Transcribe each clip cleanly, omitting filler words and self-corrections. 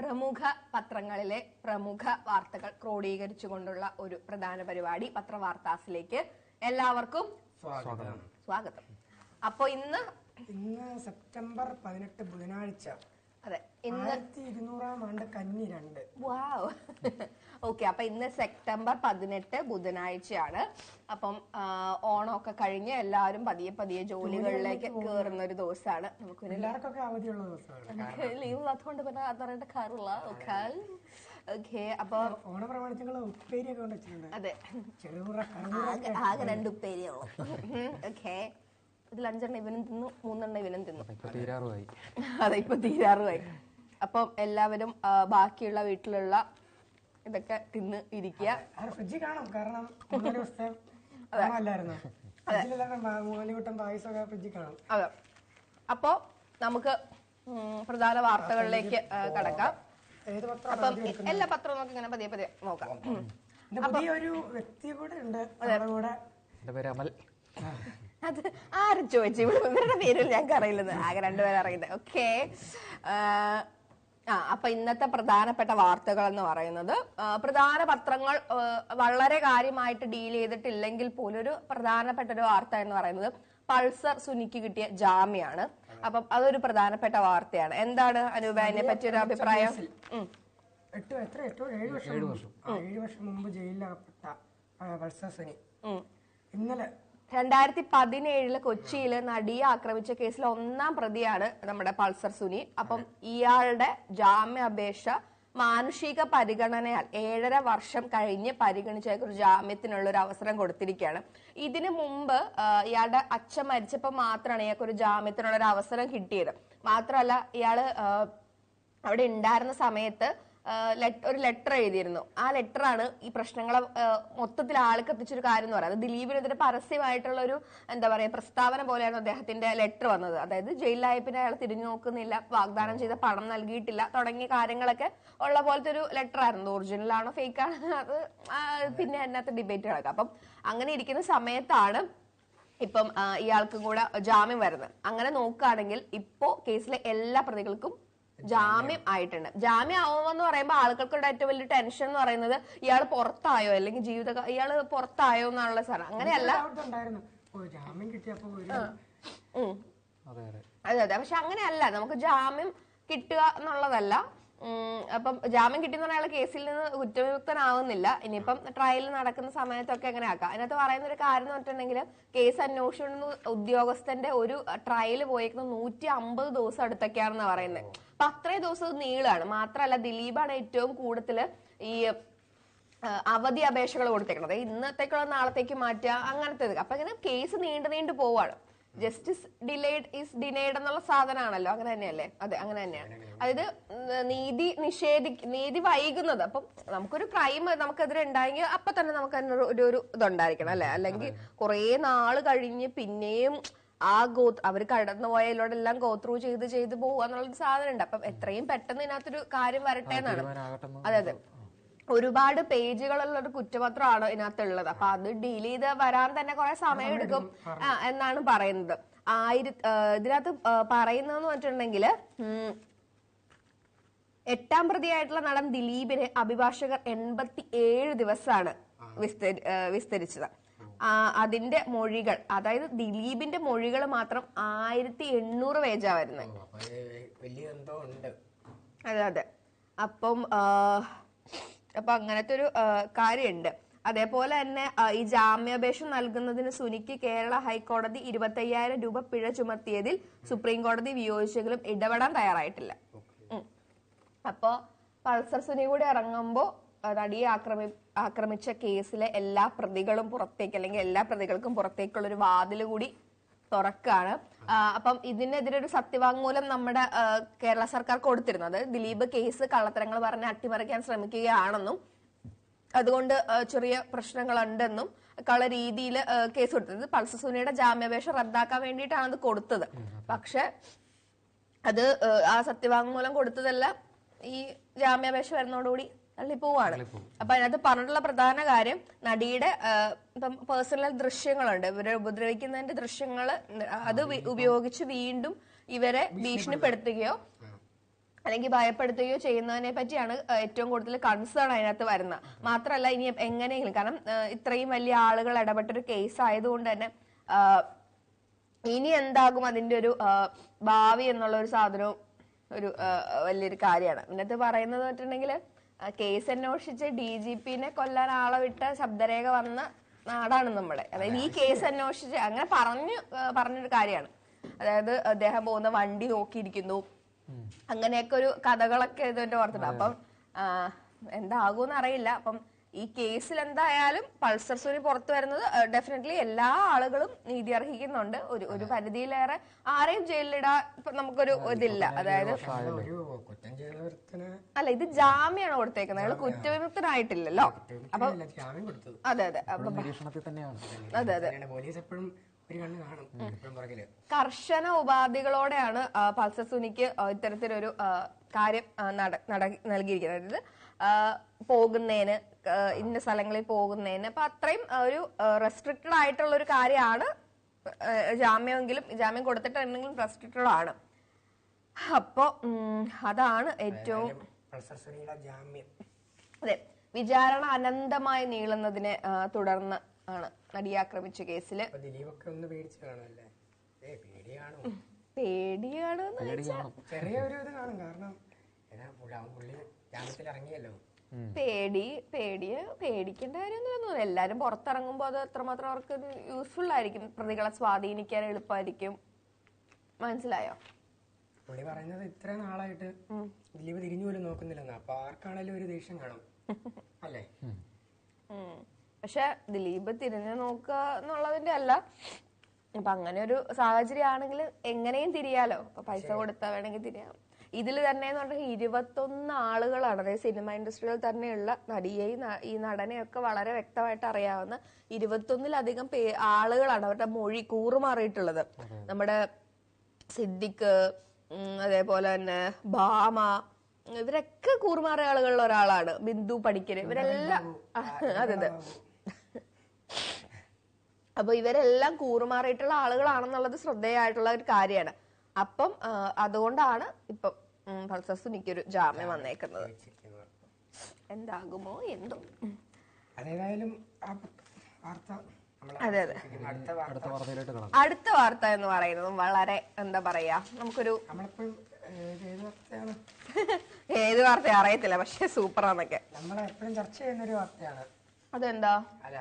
പ്രമുഖ പത്രങ്ങളിലെ പ്രമുഖ വാർത്തകൾ ക്രോഡീകരിച്ചുകൊണ്ടുള്ള ഒരു പ്രധാന പരിപാടി പത്രവാർത്താസിലേക്ക് എല്ലാവർക്കും സ്വാഗതം. അപ്പൊ ഇന്ന് സെപ്റ്റംബർ 18 ബുധനാഴ്ച. അതെ, 1200-ാം ആണ്ട് കന്നി 2. വാവ്. ഓക്കെ, അപ്പൊ ഇന്ന് സെപ്റ്റംബർ 18 ബുധനാഴ്ചയാണ്. അപ്പം ഓണമൊക്കെ കഴിഞ്ഞ് എല്ലാവരും പതിയെ ജോലികളിലേക്ക് കേറുന്ന ഒരു ദിവസമാണ്. നമുക്ക് എല്ലാവർക്കൊക്കെ അവധിയുള്ള ദിവസമാണ്. ലീവ് ഉള്ളതുകൊണ്ട് പിന്നെ അത് പറയേണ്ട കാര്യമില്ല. ഓക്കെ, അപ്പൊ ഓണ പ്രമാണിച്ചുള്ള ഉപ്പേരിയൊക്കെ വെച്ചിട്ടുണ്ട്. അതെ, ആകെ 2 ഉപ്പേരിയുള്ളൂ. ഓക്കെ, ഇതിൽ 5 ഇവനും തിന്നു, 3 ഇവനും തിന്നു. അതെ, ഇപ്പൊ തീരാറുമായി. അപ്പം എല്ലാവരും ബാക്കിയുള്ള വീട്ടിലുള്ള ഇതൊക്കെ തിന്ന് ഇരിക്കുക. ഫ്രിഡ്ജിൽ കാണും, കാരണം ദിവസത്തെ പായസമൊക്കെ ഫ്രിഡ്ജിൽ കാണും. അതെ, അപ്പൊ നമുക്ക് പ്രധാന വാർത്തകളിലേക്ക് കടക്കാം. അപ്പം എല്ലാ പത്രവും നമുക്ക് ഇങ്ങനെ പതിയെ നോക്കാം. പുതിയൊരു വ്യക്തി കൂടെ ഉണ്ട്. അത് ആരും ചോദിച്ചു, ഇവരുടെ പേരിൽ ഞങ്ങൾക്ക് അറിയില്ലെന്ന്. ആകെ 2 പേരെ അറിയുന്നത്. ഓക്കെ, അപ്പൊ ഇന്നത്തെ പ്രധാനപ്പെട്ട വാർത്തകൾ എന്ന് പറയുന്നത്, പ്രധാന പത്രങ്ങൾ വളരെ കാര്യമായിട്ട് ഡീൽ ചെയ്തിട്ടില്ലെങ്കിൽ പോലും ഒരു പ്രധാനപ്പെട്ട ഒരു വാർത്ത എന്ന് പറയുന്നത് പൾസർ സുനിക്ക് കിട്ടിയ ജാമ്യാണ്. അപ്പം അതൊരു പ്രധാനപ്പെട്ട വാർത്തയാണ്. എന്താണ് അനൂപ അതിനെ പറ്റി ഒരു അഭിപ്രായം? 7 വർഷം മുമ്പ് ജയിലിലകപ്പെട്ട പൾസർ സുനി ഇന്നലെ 2017 കൊച്ചിയില് നടിയെ ആക്രമിച്ച കേസിലെ 1ാം പ്രതിയാണ് നമ്മുടെ പൾസർ സുനി. അപ്പം ഇയാളുടെ ജാമ്യാപേക്ഷ മാനുഷിക പരിഗണനയാൽ 7.5 വർഷം കഴിഞ്ഞ് പരിഗണിച്ച ഒരു ജാമ്യത്തിനുള്ള ഒരു അവസരം കൊടുത്തിരിക്കുകയാണ്. ഇതിനു മുമ്പ് ഇയാളുടെ അച്ഛൻ മരിച്ചപ്പോൾ മാത്രമാണ് ഇയാൾക്ക് ഒരു ജാമ്യത്തിനുള്ള ഒരു അവസരം കിട്ടിയത്. മാത്രമല്ല, ഇയാള് അവിടെ ഉണ്ടായിരുന്ന സമയത്ത് ഒരു ലെറ്റർ എഴുതിയിരുന്നു. ആ ലെറ്ററാണ് ഈ പ്രശ്നങ്ങളെ മൊത്തത്തിൽ ആൾക്ക് എത്തിച്ചൊരു കാര്യം എന്ന് പറയുന്നത്. ദിലീപിനെതിരെ പരസ്യമായിട്ടുള്ള ഒരു പ്രസ്താവന പോലെയാണ് അദ്ദേഹത്തിന്റെ ലെറ്റർ വന്നത്. അതായത് ജയിലിലായ പിന്നെ അയാൾ തിരിഞ്ഞു നോക്കുന്നില്ല, വാഗ്ദാനം ചെയ്ത പണം നൽകിയിട്ടില്ല തുടങ്ങിയ കാര്യങ്ങളൊക്കെ ഉള്ള പോലത്തെ ഒരു ലെറ്റർ ആയിരുന്നു. ഒറിജിനൽ ആണോ ഫേക്ക് ആണോ അത് പിന്നെ അതിനകത്ത് ഡിബേറ്റ് കിടക്കാം. അപ്പം അങ്ങനെ ഇരിക്കുന്ന സമയത്താണ് ഇപ്പം ഇയാൾക്കും കൂടെ ജാമ്യം വരുന്നത്. അങ്ങനെ നോക്കുകയാണെങ്കിൽ ഇപ്പോ കേസിലെ എല്ലാ പ്രതികൾക്കും ജാമ്യം ആയിട്ടുണ്ട്. ജാമ്യം ആവുമെന്ന് പറയുമ്പോൾ ആളുകൾക്കുള്ള ഏറ്റവും വലിയ ടെൻഷൻ എന്ന് പറയുന്നത് ഇയാൾ പുറത്തായോ അല്ലെങ്കിൽ ഇയാള് പുറത്തായോ എന്നുള്ള സാധനം. അങ്ങനെയല്ല, അതെ, പക്ഷെ അങ്ങനെയല്ല. നമുക്ക് ജാമ്യം കിട്ടുക എന്നുള്ളതല്ല. അപ്പം ജാമ്യം കിട്ടിയെന്ന് പറഞ്ഞാൽ അയാൾ കേസിൽ നിന്ന് കുറ്റവിമുക്തനാവുന്നില്ല. ഇനിയിപ്പം ട്രയൽ നടക്കുന്ന സമയത്തൊക്കെ എങ്ങനെ ആക്കാം. അതിനകത്ത് പറയുന്ന ഒരു കാര്യം എന്ന് പറഞ്ഞിട്ടുണ്ടെങ്കിൽ, കേസ് അന്വേഷിക്കുന്ന ഉദ്യോഗസ്ഥന്റെ ഒരു ട്രയൽ പോയേക്കുന്നത് 150 ദിവസം അടുത്തൊക്കെയാണെന്ന് പറയുന്നത്. അപ്പൊ അത്രയും ദിവസം നീളാണ്. മാത്രമല്ല, ദിലീപാണ് ഏറ്റവും കൂടുതൽ ഈ അവധി അപേക്ഷകൾ കൊടുത്തേക്കുന്നത്. ഇന്നത്തേക്കുള്ള നാളത്തേക്ക് മാറ്റുക, അങ്ങനത്തെ. അപ്പൊ ഇങ്ങനെ കേസ് നീണ്ടു പോവാണ്. ജസ്റ്റിസ് ഡിലേഡ് ഈസ് ഡിനൈഡ് എന്നുള്ള സാധനമാണല്ലോ, അങ്ങനെ തന്നെയല്ലേ? അതെ, അങ്ങനെ തന്നെയാണ്. അതായത് നീതി വൈകുന്നത്. അപ്പം നമുക്കൊരു ക്രൈം നമുക്കെതിരെ ഉണ്ടായെങ്കിൽ അപ്പൊ തന്നെ നമുക്ക് ഒരു ഇതുണ്ടായിരിക്കണം, അല്ലെ? അല്ലെങ്കിൽ കുറെ നാള് കഴിഞ്ഞ് പിന്നെയും അവർ കടന്നുപോയതിലൂടെ എല്ലാം ഗോത്രൂ ചെയ്ത് പോവുക എന്നുള്ളൊരു സാധനം ഉണ്ട്. അപ്പം എത്രയും പെട്ടെന്ന് ഇതിനകത്തൊരു കാര്യം വരട്ടെ എന്നാണ്. അതെ, ഒരുപാട് പേജുകളുള്ള ഒരു കുറ്റപത്രമാണ് ഇതിനകത്തുള്ളത്. അപ്പൊ അത് ഡീൽ ചെയ്ത് വരാൻ തന്നെ കുറെ സമയം എടുക്കും എന്നാണ് പറയുന്നത്. ഇതിനകത്ത് പറയുന്നതെന്ന് വെച്ചിട്ടുണ്ടെങ്കിൽ, 8ാം പ്രതിയായിട്ടുള്ള നടൻ ദിലീപിനെ അഭിഭാഷകർ 87 ദിവസമാണ് വിസ്തരിച്ചത്. അതിന്റെ മൊഴികൾ, അതായത് ദിലീപിന്റെ മൊഴികൾ മാത്രം 1800 പേജാ വരുന്നത്. അതെ. അപ്പൊ അങ്ങനത്തെ ഒരു കാര്യമുണ്ട്. അതേപോലെ തന്നെ ഈ ജാമ്യാപേക്ഷ നൽകുന്നതിന് സുനിക്ക് കേരള ഹൈക്കോടതി 25,000 രൂപ പിഴ ചുമത്തിയതിൽ സുപ്രീം കോടതി വിയോജിച്ചെങ്കിലും ഇടപെടാൻ തയ്യാറായിട്ടില്ല. അപ്പോ പൾസർ സുനി കൂടി ഇറങ്ങുമ്പോ നടിയെ ആക്രമിച്ച കേസിലെ എല്ലാ പ്രതികളും പുറത്തേക്ക്, അല്ലെങ്കിൽ എല്ലാ പ്രതികൾക്കും പുറത്തേക്കുള്ള ഒരു വാതിൽ കൂടി തുറക്കാണ്. അപ്പം ഇതിനെതിരെ ഒരു സത്യവാങ്മൂലം നമ്മുടെ കേരള സർക്കാർ കൊടുത്തിരുന്നത്. ദിലീപ് കേസ് കള്ളത്തരങ്ങൾ പറഞ്ഞ് അട്ടിമറിക്കാൻ ശ്രമിക്കുകയാണെന്നും അതുകൊണ്ട് ചെറിയ പ്രശ്നങ്ങളുണ്ടെന്നും ഉള്ള രീതിയിൽ കേസ് കൊടുത്തത്. പൾസർ സുനിയുടെ ജാമ്യാപേക്ഷ റദ്ദാക്കാൻ വേണ്ടിയിട്ടാണ് അത് കൊടുത്തത്. പക്ഷെ അത് ആ സത്യവാങ്മൂലം കൊടുത്തതെല്ലാം ഈ ജാമ്യാപേക്ഷ വരുന്നതോടുകൂടി തള്ളിപ്പോവാണ്. അപ്പൊ അതിനകത്ത് പറഞ്ഞിട്ടുള്ള പ്രധാന കാര്യം, നടിയുടെ പേഴ്സണൽ ദൃശ്യങ്ങളുണ്ട്, ഇവരെ ഉപദ്രവിക്കുന്നതിന്റെ ദൃശ്യങ്ങൾ, അത് ഉപയോഗിച്ച് വീണ്ടും ഇവരെ ഭീഷണിപ്പെടുത്തുകയോ അല്ലെങ്കിൽ ഭയപ്പെടുത്തുകയോ ചെയ്യുന്നതിനെ പറ്റിയാണ് ഏറ്റവും കൂടുതൽ കൺസേൺ അതിനകത്ത് വരുന്നത്. മാത്രമല്ല ഇനി എങ്ങനെയെങ്കിലും, കാരണം ഇത്രയും വലിയ ആളുകൾ ഇടപെട്ടൊരു കേസ് ആയതുകൊണ്ട് തന്നെ ഇനി എന്താകും അതിന്റെ ഒരു ഭാവി എന്നുള്ള ഒരു സാധനവും ഒരു വലിയൊരു കാര്യമാണ്. ഇതിനകത്ത് പറയുന്നത് വെച്ചിട്ടുണ്ടെങ്കിൽ കേസ് അന്വേഷിച്ച് DGPനെ കൊല്ലാൻ ആളെ വിട്ട് ശബ്ദരേഖ വന്ന നാടാണ് നമ്മുടെ. അതായത് ഈ കേസ് അന്വേഷിച്ച് അങ്ങനെ പറഞ്ഞൊരു കാര്യമാണ്. അതായത് അദ്ദേഹം പോകുന്ന വണ്ടി നോക്കിയിരിക്കുന്നു, അങ്ങനെയൊക്കെ ഒരു കഥകളൊക്കെ ഇതിന്റെ ഓർത്തിട്ടുണ്ട്. അപ്പം എന്താകൂന്ന് അറിയില്ല. അപ്പം ഈ കേസിൽ എന്തായാലും പൾസർ സുനി പുറത്തു വരുന്നത് ഡെഫിനറ്റ്ലി എല്ലാ ആളുകളും നീതി അർഹിക്കുന്നുണ്ട്. ഒരു പരിധിയിലേറെ ആരെയും ജയിലിലിടാൻ നമുക്കൊരു ഇതില്ല. അതായത് അല്ല, ഇത് ജാമ്യാണ് കൊടുത്തേക്കുന്നത്, അയാൾ കുറ്റവിമുക്തനായിട്ടില്ലല്ലോ. അപ്പൊ അതെ അതെ അതെ അതെ കർശന ഉപാധികളോടെയാണ് പൾസർ സുനിക്ക് ഇത്തരത്തിലൊരു കാര്യം നൽകിയിരിക്കുന്നത്. പോകുന്നതിന്, ഇന്ന സ്ഥലങ്ങളിൽ പോകുന്നതിന്. അപ്പൊ അത്രയും ഒരു റെസ്ട്രിക്റ്റഡ് ആയിട്ടുള്ള ഒരു കാര്യമാണ് ജാമ്യം കൊടുത്തിട്ടുണ്ടെങ്കിലും റെസ്ട്രിക്റ്റഡ് ആണ്. അപ്പൊ അതാണ് ഏറ്റവും അതെ. വിചാരണ അനന്തമായി നീളുന്നതിനെ തുടർന്ന് ആണ് നടിയെ ആക്രമിച്ച കേസില് പേടിയാണ്. പേടിക്കേണ്ട കാര്യമൊന്നും. എല്ലാരും പുറത്തിറങ്ങുമ്പോ അത് എത്രമാത്രം അവർക്ക് യൂസ്ഫുൾ ആയിരിക്കും, പ്രതികളെ സ്വാധീനിക്കാൻ എളുപ്പമായിരിക്കും. മനസ്സിലായോ? പുള്ളി പറയുന്നത് ഇത്ര നാളായിട്ട് ദിലീപ് തിരിഞ്ഞു പോലും നോക്കുന്നില്ലെന്ന്. അപ്പൊ ആർക്കാണേലും ഒരു ദേഷ്യം കാണും അല്ലേ? പക്ഷെ ദിലീപ് തിരിഞ്ഞു നോക്കുക എന്നുള്ളതിന്റെ അല്ല. അപ്പൊ അങ്ങനെ ഒരു സാഹചര്യം ആണെങ്കിൽ എങ്ങനെയും തിരിയാലോ. അപ്പൊ പൈസ കൊടുത്താൽ വേണമെങ്കിൽ തിരിയാം. ഇതിൽ തന്നെ എന്ന് പറഞ്ഞാൽ 21 ആളുകളാണ്, അതായത് സിനിമ ഇൻഡസ്ട്രിയിൽ തന്നെയുള്ള നടിയെയും ഈ നടനെയൊക്കെ വളരെ വ്യക്തമായിട്ട് അറിയാവുന്ന 21-ലധികം ആളുകളാണ് അവരുടെ മൊഴി കൂറുമാറിയിട്ടുള്ളത്. നമ്മുടെ സിദ്ദിഖ്, അതേപോലെ തന്നെ ഭാമ, ഇവരൊക്കെ കൂറുമാറിയ ആളുകളിൽ ഒരാളാണ്. ബിന്ദു പണിക്കര്, ഇവരെല്ലാം അതെ അതെ. അപ്പൊ ഇവരെല്ലാം കൂറുമാറിയിട്ടുള്ള ആളുകളാണെന്നുള്ളത് ശ്രദ്ധേയമായിട്ടുള്ള ഒരു കാര്യമാണ്. അപ്പം അതുകൊണ്ടാണ് ഇപ്പം പൾസർ സുനിക്കൊരു ജാമ്യം വന്നേക്കുന്നത്. എന്താകുമോ എന്തോ. അതെ അതെ. അടുത്ത വാർത്ത എന്ന് പറയുന്നത് വളരെ എന്താ പറയാ, നമുക്കൊരു ഏത് വാർത്ത അറിയത്തില്ല, പക്ഷെ സൂപ്പറാന്നൊക്കെ നമ്മളെപ്പോഴും ചർച്ച ചെയ്യുന്നൊരു വാർത്തയാണ്. അതെന്താ? അതെ,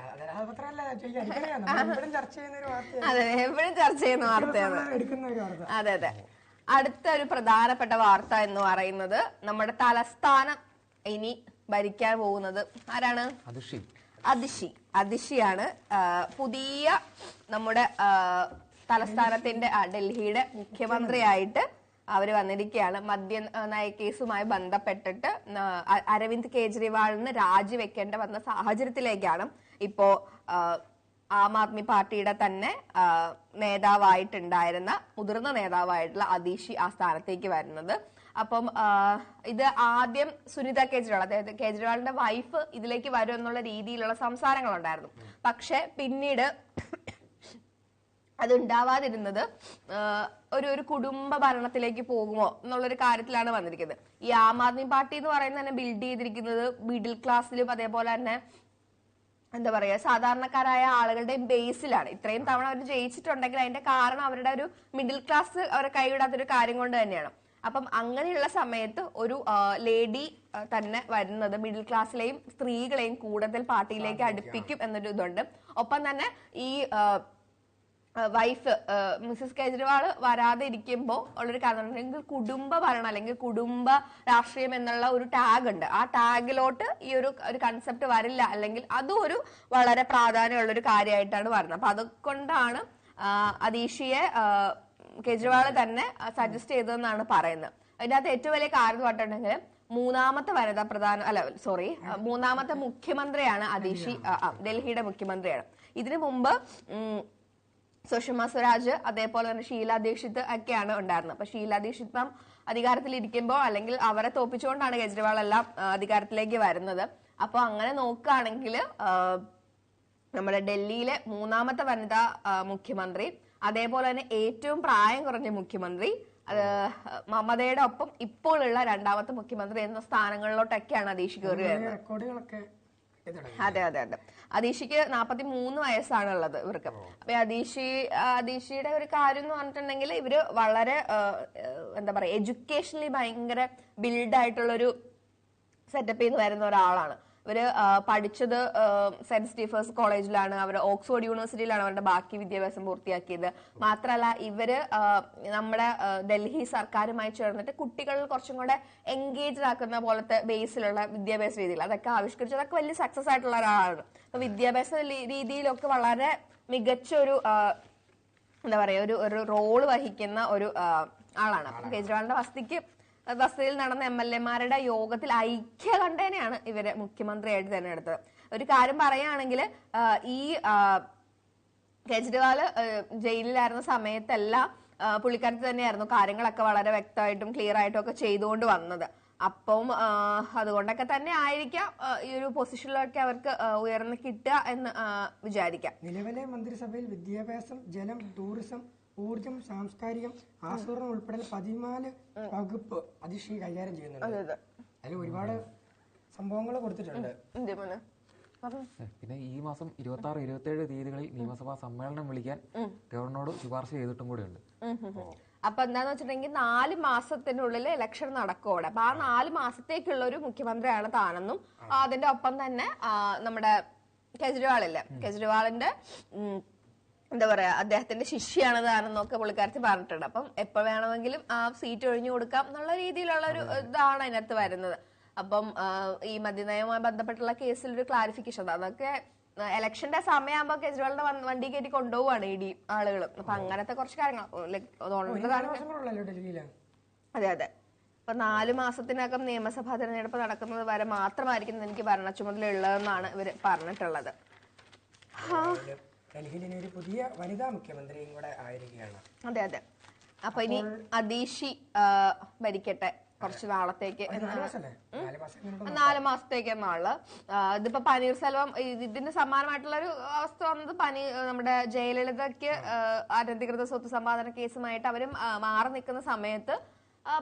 എപ്പോഴും ചർച്ച ചെയ്യുന്ന വാർത്തയാണ്. അതെ അതെ. അടുത്ത ഒരു പ്രധാനപ്പെട്ട വാർത്ത എന്ന് പറയുന്നത് നമ്മുടെ തലസ്ഥാനം ഇനി ഭരിക്കാൻ പോകുന്നത് ആരാണ്? അതിഷിയാണ്. പുതിയ നമ്മുടെ തലസ്ഥാനത്തിന്റെ ഡൽഹിയുടെ മുഖ്യമന്ത്രിയായിട്ട് അവര് വന്നിരിക്കുകയാണ്. മദ്യ നയക്കേസുമായി ബന്ധപ്പെട്ടിട്ട് അരവിന്ദ് കെജ്രിവാളിന് രാജിവെക്കേണ്ട വന്ന സാഹചര്യത്തിലേക്കാണ് ഇപ്പോ ആം ആദ്മി പാർട്ടിയുടെ തന്നെ മുതിർന്ന നേതാവായിട്ടുള്ള അതിഷി ആ സ്ഥാനത്തേക്ക് വരുന്നത്. അപ്പം ഇത് ആദ്യം സുനിത കേജ്രിവാൾ, അതായത് കേജ്രിവാളിന്റെ വൈഫ് ഇതിലേക്ക് വരും എന്നുള്ള രീതിയിലുള്ള സംസാരങ്ങളുണ്ടായിരുന്നു. പക്ഷെ പിന്നീട് അത് ഉണ്ടാവാതിരുന്നത് ഒരു കുടുംബ ഭരണത്തിലേക്ക് പോകുമോ എന്നുള്ളൊരു കാര്യത്തിലാണ് വന്നിരിക്കുന്നത്. ഈ ആം ആദ്മി പാർട്ടി എന്ന് പറയുന്നത് തന്നെ ബിൽഡ് ചെയ്തിരിക്കുന്നത് മിഡിൽ ക്ലാസ്സിലും അതേപോലെ തന്നെ എന്താ പറയാ സാധാരണക്കാരായ ആളുകളുടെയും ബേസിലാണ്. ഇത്രയും തവണ അവർ ജയിച്ചിട്ടുണ്ടെങ്കിൽ അതിന്റെ കാരണം അവരുടെ ഒരു മിഡിൽ ക്ലാസ് അവരെ കൈവിടാത്തൊരു കാര്യം കൊണ്ട് തന്നെയാണ്. അപ്പം അങ്ങനെയുള്ള സമയത്ത് ഒരു ലേഡി തന്നെ വരുന്നത് മിഡിൽ ക്ലാസ്സിലെയും സ്ത്രീകളെയും കൂടുതൽ പാർട്ടിയിലേക്ക് അടുപ്പിക്കും എന്നൊരു ഇതുണ്ട്. ഒപ്പം തന്നെ ഈ വൈഫ് മിസസ് കേജ്രിവാൾ വരാതെ ഇരിക്കുമ്പോൾ ഉള്ളൊരു കാരണം അല്ലെങ്കിൽ കുടുംബ ഭരണം അല്ലെങ്കിൽ കുടുംബ രാഷ്ട്രീയം എന്നുള്ള ഒരു ടാഗ് ഉണ്ട്. ആ ടാഗിലോട്ട് ഈ ഒരു കൺസെപ്റ്റ് വരില്ല, അല്ലെങ്കിൽ അതും ഒരു വളരെ പ്രാധാന്യമുള്ള ഒരു കാര്യമായിട്ടാണ് വരുന്നത്. അപ്പൊ അതുകൊണ്ടാണ് അതിഷിയെ കേജ്രിവാൾ തന്നെ സജസ്റ്റ് ചെയ്തതെന്നാണ് പറയുന്നത്. അതിന്റെ അകത്ത് ഏറ്റവും വലിയ കാര്യം പറഞ്ഞിട്ടുണ്ടെങ്കിൽ മൂന്നാമത്തെ മുഖ്യമന്ത്രിയാണ് അതിഷി, ഡൽഹിയുടെ മുഖ്യമന്ത്രിയാണ്. ഇതിനു മുമ്പ് സുഷമ സ്വരാജ് അതേപോലെ തന്നെ ഷീല ദീക്ഷിത് ഒക്കെയാണ് ഉണ്ടായിരുന്നത്. അപ്പൊ ഷീല ദീക്ഷിത് മാം അധികാരത്തിൽ ഇരിക്കുമ്പോൾ അല്ലെങ്കിൽ അവരെ തോപ്പിച്ചുകൊണ്ടാണ് കേജ്രിവാൾ എല്ലാം അധികാരത്തിലേക്ക് വരുന്നത്. അപ്പൊ അങ്ങനെ നോക്കുകയാണെങ്കിൽ നമ്മുടെ ഡൽഹിയിലെ മൂന്നാമത്തെ വനിതാ മുഖ്യമന്ത്രി, അതേപോലെ തന്നെ ഏറ്റവും പ്രായം കുറഞ്ഞ മുഖ്യമന്ത്രി, അത് മമതയുടെ ഒപ്പം ഇപ്പോഴുള്ള രണ്ടാമത്തെ മുഖ്യമന്ത്രി എന്ന സ്ഥാനങ്ങളിലോട്ടൊക്കെയാണ് അതീഷ് കയറി വരുന്നത്. റെക്കോർഡുകളൊക്കെ അതെ അതെ അതെ. അതീഷിക്ക് 43 വയസ്സാണുള്ളത് ഇവർക്ക്. അപ്പൊ അതീഷിയുടെ ഒരു കാര്യം എന്ന് പറഞ്ഞിട്ടുണ്ടെങ്കിൽ ഇവര് വളരെ എന്താ പറയാ എഡ്യൂക്കേഷണലി ഭയങ്കര ബിൽഡ് ആയിട്ടുള്ളൊരു സെറ്റപ്പിൽ നിന്ന് വരുന്ന ഒരാളാണ്. ഇവര് പഠിച്ചത് സെന്റ് സ്റ്റീഫേഴ്സ് കോളേജിലാണ്, അവർ ഓക്സ്ഫോർഡ് യൂണിവേഴ്സിറ്റിയിലാണ് അവരുടെ ബാക്കി വിദ്യാഭ്യാസം പൂർത്തിയാക്കിയത്. മാത്രമല്ല ഇവര് നമ്മുടെ ഡൽഹി സർക്കാരുമായി ചേർന്നിട്ട് കുട്ടികളിൽ കുറച്ചും കൂടെ എൻഗേജ്ഡ് ആക്കുന്ന പോലത്തെ ബേസിലുള്ള വിദ്യാഭ്യാസ രീതികൾ അതൊക്കെ ആവിഷ്കരിച്ചു. അതൊക്കെ വലിയ സക്സസ് ആയിട്ടുള്ള ഒരാളാണ്. അപ്പൊ വിദ്യാഭ്യാസ രീതിയിലൊക്കെ വളരെ മികച്ച ഒരു എന്താ പറയാ ഒരു റോള് വഹിക്കുന്ന ഒരു ആളാണ്. അപ്പൊ കേജ്രിവാളിന്റെ വസതിയിൽ നടന്ന MLA-മാരുടെ യോഗത്തിൽ ഐക്യകണ്ഠേനയാണ് ഇവരെ മുഖ്യമന്ത്രിയായിട്ട് തെരഞ്ഞെടുത്തത്. ഒരു കാര്യം പറയുകയാണെങ്കിൽ ഈ കേജ്രിവാൾ ജയിലിലായിരുന്ന സമയത്തെല്ലാം പുള്ളിക്കാരത്തി തന്നെയായിരുന്നു കാര്യങ്ങളൊക്കെ വളരെ വ്യക്തമായിട്ടും ക്ലിയർ ആയിട്ടും ഒക്കെ ചെയ്തുകൊണ്ട് വന്നത്. അപ്പം അതുകൊണ്ടൊക്കെ തന്നെ ആയിരിക്കാം ഈ ഒരു പൊസിഷനിലൊക്കെ അവർക്ക് ഉയർന്നു കിട്ടുക എന്ന് വിചാരിക്കാം. നിലവിലെ മന്ത്രിസഭയിൽ വിദ്യാഭ്യാസം, ജലം, ടൂറിസം, ഊർജം, സാംസ്കാരികം, ആസൂത്രണം ഉൾപ്പെടെ 14 വകുപ്പ് അതിശി കൈകാര്യം ചെയ്യുന്നുണ്ട്. അതിൽ ഒരുപാട് സംഭവങ്ങൾ കൊടുത്തിട്ടുണ്ട്. പിന്നെ ഈ മാസം 26, 27 തീയതികളിൽ നിയമസഭാ സമ്മേളനം വിളിക്കാൻ ഗവർണറോട് ശുപാർശ ചെയ്തിട്ടും കൂടെയുണ്ട്. അപ്പൊ എന്താന്ന് വെച്ചിട്ടുണ്ടെങ്കിൽ 4 മാസത്തിനുള്ളിൽ ഇലക്ഷൻ നടക്കോടെ. അപ്പൊ ആ 4 മാസത്തേക്കുള്ള ഒരു മുഖ്യമന്ത്രിയാണ് താനെന്നും അതിന്റെ ഒപ്പം തന്നെ നമ്മുടെ കേജ്രിവാളിന്റെ എന്താ പറയാ അദ്ദേഹത്തിന്റെ ശിഷ്യാണ് താനെന്നൊക്കെ പുള്ളിക്കാരത്തി പറഞ്ഞിട്ടുണ്ട്. അപ്പം എപ്പോ വേണമെങ്കിലും ആ സീറ്റ് ഒഴിഞ്ഞു കൊടുക്കാം എന്നുള്ള രീതിയിലുള്ള ഒരു ഇതാണ് അതിനകത്ത് വരുന്നത്. അപ്പം ഈ മദ്യനയവുമായി ബന്ധപ്പെട്ടുള്ള കേസിൽ ഒരു ക്ലാരിഫിക്കേഷൻ അതൊക്കെ ഇലക്ഷന്റെ സമയമാകുമ്പോ കേജ്രിവാളിന്റെ വണ്ടി കയറ്റി കൊണ്ടുപോവാണ് ഇടി ആളുകൾ. അപ്പൊ അങ്ങനത്തെ കുറച്ച് കാര്യങ്ങൾ അതെ അതെ. അപ്പൊ 4 മാസത്തിനകം നിയമസഭാ തെരഞ്ഞെടുപ്പ് നടക്കുന്നത് വരെ മാത്രമായിരിക്കും എനിക്ക് ഭരണ ചുമതല ഉള്ളതെന്നാണ് ഇവര് പറഞ്ഞിട്ടുള്ളത്. ഡൽഹിയിൽ ഒരു പുതിയ വനിതാ മുഖ്യമന്ത്രിയും കൂടെ ആയിരിക്കുകയാണ്. അതെ അതെ. അപ്പൊ ഇനി അതീഷി ഭരിക്കട്ടെ കുറച്ച് നാളത്തേക്ക്, 4 മാസത്തേക്ക് എന്നാള്. ഇതിപ്പോ പനീർസെൽവം ഇതിന് സമാനമായിട്ടുള്ള ഒരു അവസ്ഥ വന്നത് നമ്മുടെ ജയലളിതയ്ക്ക് അനധികൃത സ്വത്ത് സമ്പാദന കേസുമായിട്ട് അവരും മാറി നിൽക്കുന്ന സമയത്ത്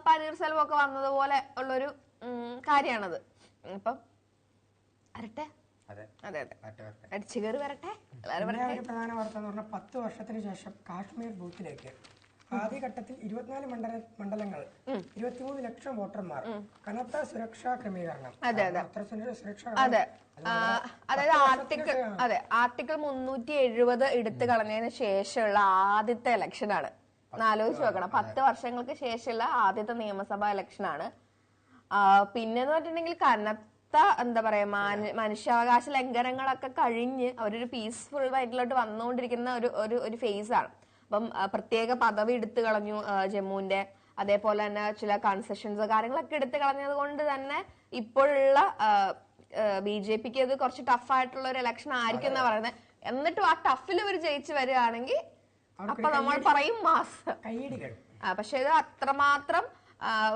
പനീർസെൽവം ഒക്കെ വന്നതുപോലെ ഉള്ളൊരു കാര്യമാണത്. അപ്പം വരട്ടെ. അതെ അതെ, അടിച്ചു കയറി വരട്ടെ. പ്രധാന വാർത്ത എന്ന് പറഞ്ഞാൽ 10 വർഷത്തിന് ശേഷം കാശ്മീർ ബൂത്തിലേക്ക് ആദ്യഘട്ടത്തിൽ 24 മണ്ഡലങ്ങൾ 23 ലക്ഷം വോട്ടർമാർ, കനത്ത സുരക്ഷാ ക്രമീകരണം. അതായത് ആർട്ടിക്കിൾ 370 എടുത്തു കളഞ്ഞതിന് ശേഷമുള്ള ആദ്യത്തെ ഇലക്ഷനാണ്. ആലോചിച്ച് നോക്കണം, 10 വർഷങ്ങൾക്ക് ശേഷമുള്ള ആദ്യത്തെ നിയമസഭാ ഇലക്ഷനാണ്. പിന്നെന്ന് പറഞ്ഞിട്ടുണ്ടെങ്കിൽ കനത്ത എന്താ പറയാ മനുഷ്യാവകാശ ലംഘനങ്ങളൊക്കെ കഴിഞ്ഞ് അവരൊരു പീസ്ഫുൾ ആയിട്ടുള്ളോട്ട് വന്നുകൊണ്ടിരിക്കുന്ന ഒരു ഫേസ് ആണ്. അപ്പം പ്രത്യേക പദവി എടുത്തു കളഞ്ഞു ജമ്മുവിന്റെ. അതേപോലെ തന്നെ ചില കൺസെഷൻസ് കാര്യങ്ങളൊക്കെ എടുത്തു കളഞ്ഞത് കൊണ്ട് തന്നെ ഇപ്പോഴുള്ള BJPക്ക് അത് കുറച്ച് ടഫായിട്ടുള്ള ഒരു ഇലക്ഷൻ ആയിരിക്കും എന്നാ പറയുന്നത്. എന്നിട്ടും ആ ടഫിൽ ഇവർ ജയിച്ചു വരികയാണെങ്കിൽ അപ്പൊ നമ്മൾ പറയും മാസ്. പക്ഷെ ഇത് അത്രമാത്രം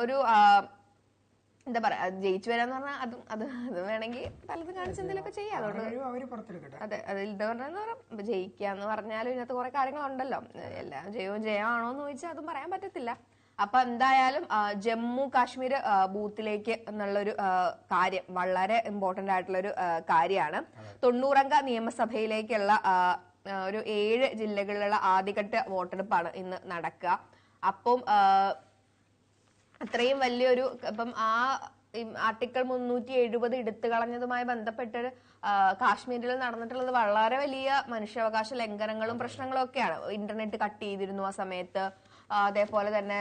ഒരു എന്താ പറയാ ജയിച്ചു വരാന്ന് പറഞ്ഞാൽ അത് വേണമെങ്കിൽ പലതും കാണിച്ച് എന്തെങ്കിലുമൊക്കെ ചെയ്യാം. അതുകൊണ്ട് അതെ അതിൽ എന്താ പറഞ്ഞാൽ ജയിക്കാന്ന് പറഞ്ഞാലും ഇതിനകത്ത് കുറെ കാര്യങ്ങളുണ്ടല്ലോ. എല്ലാം ജയമാണോന്ന് ചോദിച്ചാൽ അതും പറയാൻ പറ്റത്തില്ല. അപ്പൊ എന്തായാലും ജമ്മു കാശ്മീർ ബൂത്തിലേക്ക് എന്നുള്ളൊരു കാര്യം വളരെ ഇമ്പോർട്ടന്റ് ആയിട്ടുള്ള ഒരു കാര്യമാണ്. 90-അംഗ നിയമസഭയിലേക്കുള്ള ഒരു 7 ജില്ലകളിലുള്ള ആദ്യഘട്ട വോട്ടെടുപ്പാണ് ഇന്ന് നടക്കുക. അപ്പം അത്രയും വലിയൊരു ഇപ്പം ആർട്ടിക്കിൾ 370 എടുത്തു കളഞ്ഞതുമായി ബന്ധപ്പെട്ട് കാശ്മീരിൽ നടന്നിട്ടുള്ളത് വളരെ വലിയ മനുഷ്യാവകാശ ലംഘനങ്ങളും പ്രശ്നങ്ങളും ഒക്കെയാണ്. ഇന്റർനെറ്റ് കട്ട് ചെയ്തിരുന്നു ആ സമയത്ത്. അതേപോലെ തന്നെ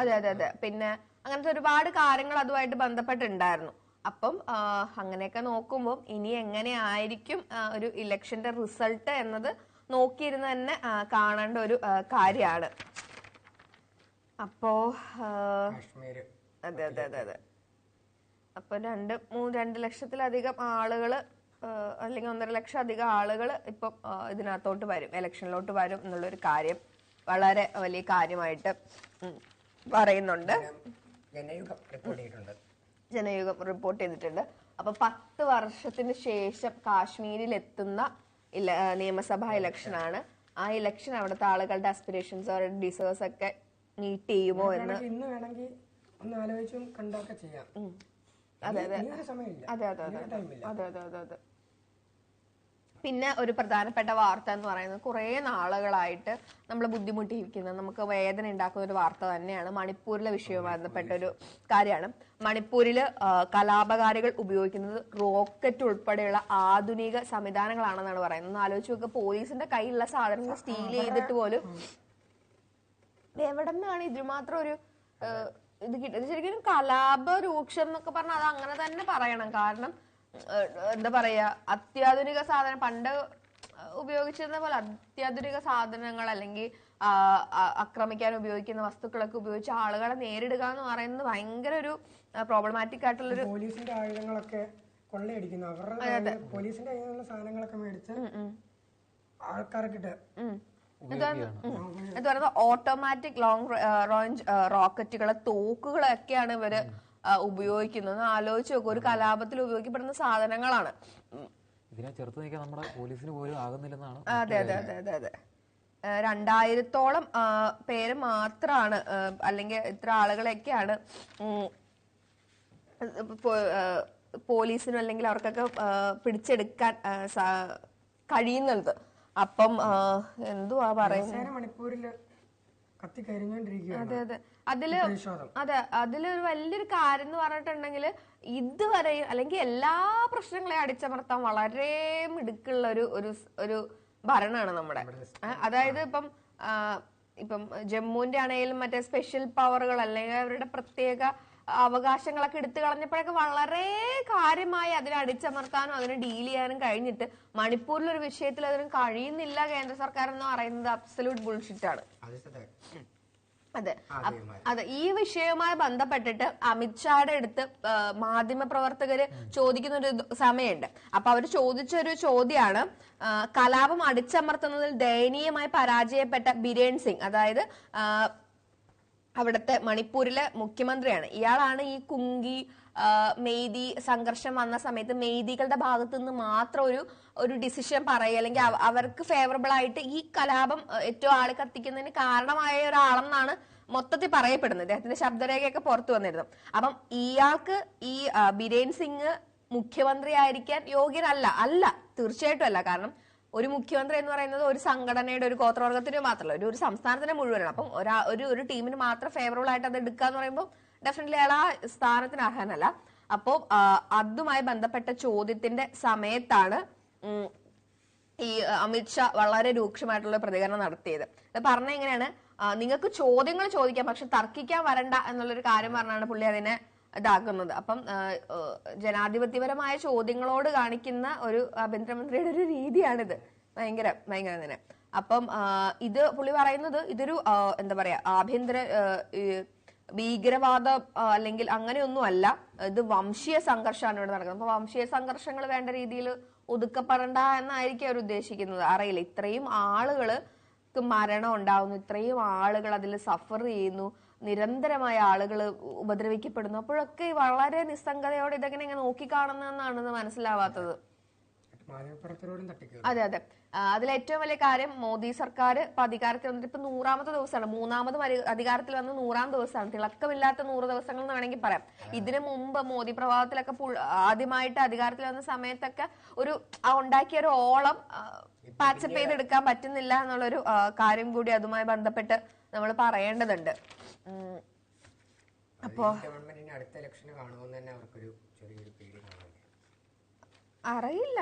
അതെ അതെ അതെ. പിന്നെ അങ്ങനത്തെ ഒരുപാട് കാര്യങ്ങൾ അതുമായിട്ട് ബന്ധപ്പെട്ടുണ്ടായിരുന്നു. അപ്പം അങ്ങനെയൊക്കെ നോക്കുമ്പോൾ ഇനി എങ്ങനെയായിരിക്കും ഒരു ഇലക്ഷന്റെ റിസൾട്ട് എന്നത് നോക്കിയിരുന്ന് തന്നെ കാണേണ്ട ഒരു കാര്യമാണ്. അപ്പോ അതെ അതെ അതെ അതെ. അപ്പൊ 2 ലക്ഷത്തിലധികം ആളുകള് അല്ലെങ്കിൽ 1.5 ലക്ഷം അധികം ആളുകൾ ഇപ്പം ഇതിനകത്തോട്ട് വരും, ഇലക്ഷനിലോട്ട് വരും എന്നുള്ളൊരു കാര്യം വളരെ വലിയ കാര്യമായിട്ട് പറയുന്നുണ്ട്. ജനയുഗം റിപ്പോർട്ട് ചെയ്തിട്ടുണ്ട്. അപ്പൊ 10 വർഷത്തിന് ശേഷം കാശ്മീരിൽ എത്തുന്ന നിയമസഭാ ഇലക്ഷനാണ്. ആ ഇലക്ഷൻ അവിടുത്തെ ആളുകളുടെ ആസ്പിറേഷൻസ് അവരുടെ ഡിസേഴ്സ് ഒക്കെ മീറ്റ് ചെയ്യുമോ എന്ന് ഇന്ന് വേണമെങ്കിൽ ഒന്ന് ആലോചിച്ചും കണ്ടൊക്കെ ചെയ്യാം. അതെ അതെ ഇനിയൊരു സമയമില്ല, അതെ അതെ അതെ ഇനിയൊരു ടൈമില്ല. അതെ അതെ അതെ അതെ. പിന്നെ ഒരു പ്രധാനപ്പെട്ട വാർത്ത എന്ന് പറയുന്നത് കുറെ നാളുകളായിട്ട് നമ്മൾ ബുദ്ധിമുട്ടിയിരിക്കുന്ന, നമുക്ക് വേദന ഉണ്ടാക്കുന്ന ഒരു വാർത്ത തന്നെയാണ്. മണിപ്പൂരിലെ വിഷയവുമായി ബന്ധപ്പെട്ട ഒരു കാര്യമാണ്. മണിപ്പൂരിൽ കലാപകാരികൾ ഉപയോഗിക്കുന്നത് റോക്കറ്റ് ഉൾപ്പെടെയുള്ള ആധുനിക സംവിധാനങ്ങളാണെന്നാണ് പറയുന്നത്. ഒന്ന് ആലോചിച്ച് നോക്കുക, പോലീസിന്റെ കയ്യിലുള്ള സാധനങ്ങൾ സ്റ്റീൽ ചെയ്തിട്ട് പോലും എവിടെ നിന്നാണ് ഇതിനുമാത്രം ഒരു ഇത് കിട്ടുന്നത്? ശരിക്കും കലാപരൂക്ഷം എന്നൊക്കെ പറഞ്ഞാൽ അത് അങ്ങനെ തന്നെ പറയണം. കാരണം എന്താ പറയാ, അത്യാധുനിക സാധനം പണ്ട് ഉപയോഗിച്ചിരുന്ന പോലെ അത്യാധുനിക സാധനങ്ങൾ അല്ലെങ്കിൽ ആക്രമിക്കാൻ ഉപയോഗിക്കുന്ന വസ്തുക്കളൊക്കെ ഉപയോഗിച്ച് ആളുകളെ നേരിടുക എന്ന് പറയുന്നത് ഭയങ്കര ഒരു പ്രോബ്ലമാറ്റിക് ആയിട്ടുള്ളൊരു. പോലീസിന്റെ ആയുധങ്ങളൊക്കെ കൊള്ളയടിക്കുന്നു, അവരുടെ പോലീസിന്റെ കയ്യിലുള്ള സാധനങ്ങളൊക്കെ മേടിച്ച് ആൾക്കാർക്കിട്ട് എന്ന് പറയുന്നത് ഓട്ടോമാറ്റിക് ലോങ് റേഞ്ച് റോക്കറ്റുകള്, തോക്കുകളൊക്കെയാണ് ഇവര് ഉപയോഗിക്കുന്നത്. ആലോചിച്ച് നോക്കും, ഒരു കലാപത്തിൽ ഉപയോഗിക്കപ്പെടുന്ന സാധനങ്ങളാണ്. ഇതിനെ ചെറുത്ത് നിൽക്കാൻ നമ്മുടെ പോലീസിന് പോലും ആകുന്നില്ലെന്നാണ്. അതെ അതെ അതെ അതെ അതെ. 2000-ഓളം പേര് മാത്രമാണ്, അല്ലെങ്കിൽ ഇത്ര ആളുകളൊക്കെയാണ് പോലീസിനും അല്ലെങ്കിൽ അവർക്കൊക്കെ പിടിച്ചെടുക്കാൻ കഴിയുന്നത്. അപ്പം എന്തുവാ പറയുന്നത്, മണിപ്പൂരില് കത്തിക്കരിഞ്ഞോണ്ടിരിക്കുകയാണ്. അതെ അതെ. അതിലൊരു വലിയൊരു കാര്യം എന്ന് പറഞ്ഞിട്ടുണ്ടെങ്കിൽ ഇതുവരെ അല്ലെങ്കിൽ എല്ലാ പ്രശ്നങ്ങളെയും അടിച്ചമർത്താൻ വളരെ മിടുക്കുള്ള ഒരു ഭരണമാണ് നമ്മുടെ. അതായത് ഇപ്പം ജമ്മുവിന്റെ ആണെങ്കിലും മറ്റേ സ്പെഷ്യൽ പവറുകൾ അല്ലെങ്കിൽ അവരുടെ പ്രത്യേക അവകാശങ്ങളൊക്കെ എടുത്തു കളഞ്ഞപ്പോഴൊക്കെ വളരെ കാര്യമായി അതിനെ അടിച്ചമർത്താനും അതിനെ ഡീൽ ചെയ്യാനും കഴിഞ്ഞിട്ട് മണിപ്പൂരിലൊരു വിഷയത്തിൽ അതിന് കഴിയുന്നില്ല കേന്ദ്ര സർക്കാർ എന്ന് പറയുന്നത് അബ്സല്യൂട്ട് ബുൾഷിറ്റ് ആണ്. അതെ അതെ. ഈ വിഷയവുമായി ബന്ധപ്പെട്ടിട്ട് അമിത്ഷായുടെ അടുത്ത് മാധ്യമപ്രവർത്തകര് ചോദിക്കുന്ന ഒരു സമയമുണ്ട്. അപ്പൊ അവര് ചോദിച്ചൊരു ചോദ്യമാണ്, കലാപം അടിച്ചമർത്തുന്നതിൽ ദയനീയമായി പരാജയപ്പെട്ട ബിരേൻ സിംഗ്, അതായത് അവിടുത്തെ മണിപ്പൂരിലെ മുഖ്യമന്ത്രിയാണ്. ഇയാളാണ് ഈ കുങ്കി മെയ്തി സംഘർഷം വന്ന സമയത്ത് മെയ്തികളുടെ ഭാഗത്ത് നിന്ന് മാത്രം ഒരു ഡിസിഷൻ പറയുക അല്ലെങ്കിൽ അവർക്ക് ഫേവറബിൾ ആയിട്ട് ഈ കലാപം ഏറ്റവും ആള് കത്തിക്കുന്നതിന് കാരണമായ ഒരാളെന്നാണ് മൊത്തത്തിൽ പറയപ്പെടുന്നത്. ഇദ്ദേഹത്തിന്റെ ശബ്ദരേഖയൊക്കെ പുറത്തു വന്നിരുന്നു. അപ്പം ഇയാൾക്ക് ഈ ബിരേൻ സിംഗ് മുഖ്യമന്ത്രി ആയിരിക്കാൻ യോഗ്യനല്ല, തീർച്ചയായിട്ടും അല്ല. കാരണം ഒരു മുഖ്യമന്ത്രി എന്ന് പറയുന്നത് ഒരു സംഘടനയുടെ ഒരു ഗോത്രവർഗത്തിന് മാത്രമല്ല, ഒരു സംസ്ഥാനത്തിന് മുഴുവനാണ്. അപ്പം ഒരു ടീമിന് മാത്രം ഫേവറബിൾ ആയിട്ട് അത് എടുക്കുക എന്ന് പറയുമ്പോൾ ഡെഫിനറ്റ്ലി അയാൾ ആ സ്ഥാനത്തിന് അർഹനല്ല. അപ്പോ അതുമായി ബന്ധപ്പെട്ട ചോദ്യത്തിന്റെ സമയത്താണ് ഈ അമിത്ഷാ വളരെ രൂക്ഷമായിട്ടുള്ള പ്രതികരണം നടത്തിയത്. അത് പറഞ്ഞ എങ്ങനെയാണ്, നിങ്ങൾക്ക് ചോദ്യങ്ങൾ ചോദിക്കാം പക്ഷെ തർക്കിക്കാൻ വരണ്ട എന്നുള്ളൊരു കാര്യം പറഞ്ഞാണ് പുള്ളി അതിനെ ഇതാക്കുന്നത്. അപ്പം ജനാധിപത്യപരമായ ചോദ്യങ്ങളോട് കാണിക്കുന്ന ഒരു ആഭ്യന്തരമന്ത്രിയുടെ ഒരു രീതിയാണിത്. ഭയങ്കര തന്നെ. അപ്പം ഇത് പുള്ളി പറയുന്നത് ഇതൊരു എന്താ പറയാ ആഭ്യന്തര ഭീകരവാദ അല്ലെങ്കിൽ അങ്ങനെയൊന്നും അല്ല, ഇത് വംശീയ സംഘർഷമാണ് ഇവിടെ നടക്കുന്നത്. അപ്പൊ വംശീയ സംഘർഷങ്ങൾ വേണ്ട രീതിയിൽ ഒതുക്കപ്പെടണ്ട എന്നായിരിക്കും അവർ ഉദ്ദേശിക്കുന്നത്. അറിയില്ല, ഇത്രയും ആളുകൾക്ക് മരണം ഉണ്ടാവുന്നു, ഇത്രയും ആളുകൾ അതിൽ സഫർ ചെയ്യുന്നു, നിരന്തരമായ ആളുകൾ ഉപദ്രവിക്കപ്പെടുന്നു. അപ്പോഴൊക്കെ വളരെ നിസ്സംഗതയോടെ ഇതെങ്ങനെ ഇങ്ങനെ നോക്കിക്കാണുന്നതെന്നാണ് മനസ്സിലാവാത്തത്. അതെ അതെ. അതിലേറ്റവും വലിയ കാര്യം മോദി സർക്കാർ ഇപ്പൊ അധികാരത്തിൽ വന്നിട്ട് ഇപ്പൊ 100ാമത്തെ ദിവസമാണ്, മൂന്നാമതും അധികാരത്തിൽ വന്ന് 100ാം ദിവസമാണ്. തിളക്കമില്ലാത്ത 100 ദിവസങ്ങൾ എന്ന് വേണമെങ്കിൽ പറയാം. ഇതിനു മുമ്പ് മോദി പ്രഭാവത്തിലൊക്കെ ആദ്യമായിട്ട് അധികാരത്തിൽ വന്ന സമയത്തൊക്കെ ഒരു ഉണ്ടാക്കിയ ഒരു ഓളം പാച്ചപ്പ് ചെയ്തെടുക്കാൻ പറ്റുന്നില്ല എന്നുള്ളൊരു കാര്യം കൂടി അതുമായി ബന്ധപ്പെട്ട് നമ്മൾ പറയേണ്ടതുണ്ട്. അപ്പോ അറിയില്ല,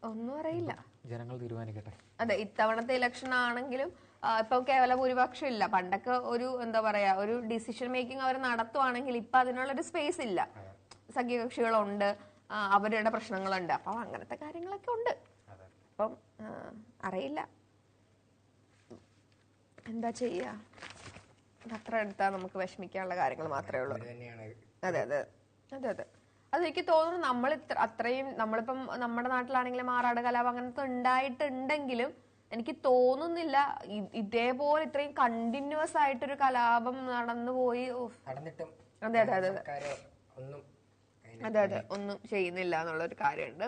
ഒന്നും അറിയില്ല, ജനങ്ങൾ തീരുമാനിക്കട്ടെ. അതെ, ഇത്തവണത്തെ ഇലക്ഷൻ ആണെങ്കിലും ഇപ്പൊ കേവല ഭൂരിപക്ഷം ഇല്ല. പണ്ടൊക്കെ ഒരു എന്താ പറയാ ഒരു ഡിസിഷൻ മേക്കിംഗ് അവർ നടത്തുവാണെങ്കിൽ ഇപ്പൊ അതിനുള്ളൊരു സ്പേസ് ഇല്ല. സഖ്യകക്ഷികളുണ്ട്, അവരുടെ പ്രശ്നങ്ങളുണ്ട്, അപ്പൊ അങ്ങനത്തെ കാര്യങ്ങളൊക്കെ ഉണ്ട്. അപ്പം അറിയില്ല എന്താ ചെയ്യാ, അത്ര എടുത്താൽ നമുക്ക് വിഷമിക്കാനുള്ള കാര്യങ്ങൾ മാത്രമേ ഉള്ളൂ. അതെ അതെ അതെ അതെ. അതെനിക്ക് തോന്നുന്നു നമ്മൾ അത്രയും നമ്മളിപ്പം നമ്മുടെ നാട്ടിലാണെങ്കിലും മാറാട് കലാപം അങ്ങനത്തെ ഉണ്ടായിട്ടുണ്ടെങ്കിലും എനിക്ക് തോന്നുന്നില്ല ഇതേപോലെ ഇത്രയും കണ്ടിന്യൂസ് ആയിട്ടൊരു കലാപം നടന്നുപോയി. അതെ അതെ അതെ അതെ അതെ അതെ, ഒന്നും ചെയ്യുന്നില്ല എന്നുള്ളൊരു കാര്യമുണ്ട്.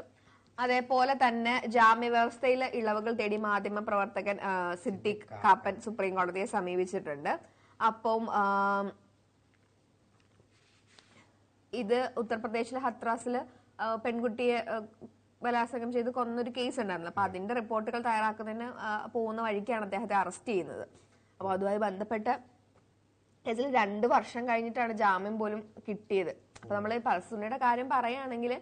അതേപോലെ തന്നെ ജാമ്യ വ്യവസ്ഥയിലെ ഇളവുകൾ തേടി മാധ്യമ പ്രവർത്തകൻ സിദ്ദിഖ് കാപ്പൻ സുപ്രീം കോടതിയെ സമീപിച്ചിട്ടുണ്ട്. അപ്പം ഇത് ഉത്തർപ്രദേശിലെ ഹത്രാസില് പെൺകുട്ടിയെ ബലാത്സംഗം ചെയ്ത് കൊന്നൊരു കേസ് ഉണ്ടായിരുന്നു. അപ്പൊ അതിന്റെ റിപ്പോർട്ടുകൾ തയ്യാറാക്കുന്നതിന് പോകുന്ന വഴിക്കാണ് അദ്ദേഹത്തെ അറസ്റ്റ് ചെയ്യുന്നത്. അപ്പൊ അതുമായി ബന്ധപ്പെട്ട കേസിൽ 2 വർഷം കഴിഞ്ഞിട്ടാണ് ജാമ്യം പോലും കിട്ടിയത്. അപ്പൊ നമ്മൾ ഈ പൾസുണിയുടെ കാര്യം പറയുകയാണെങ്കിൽ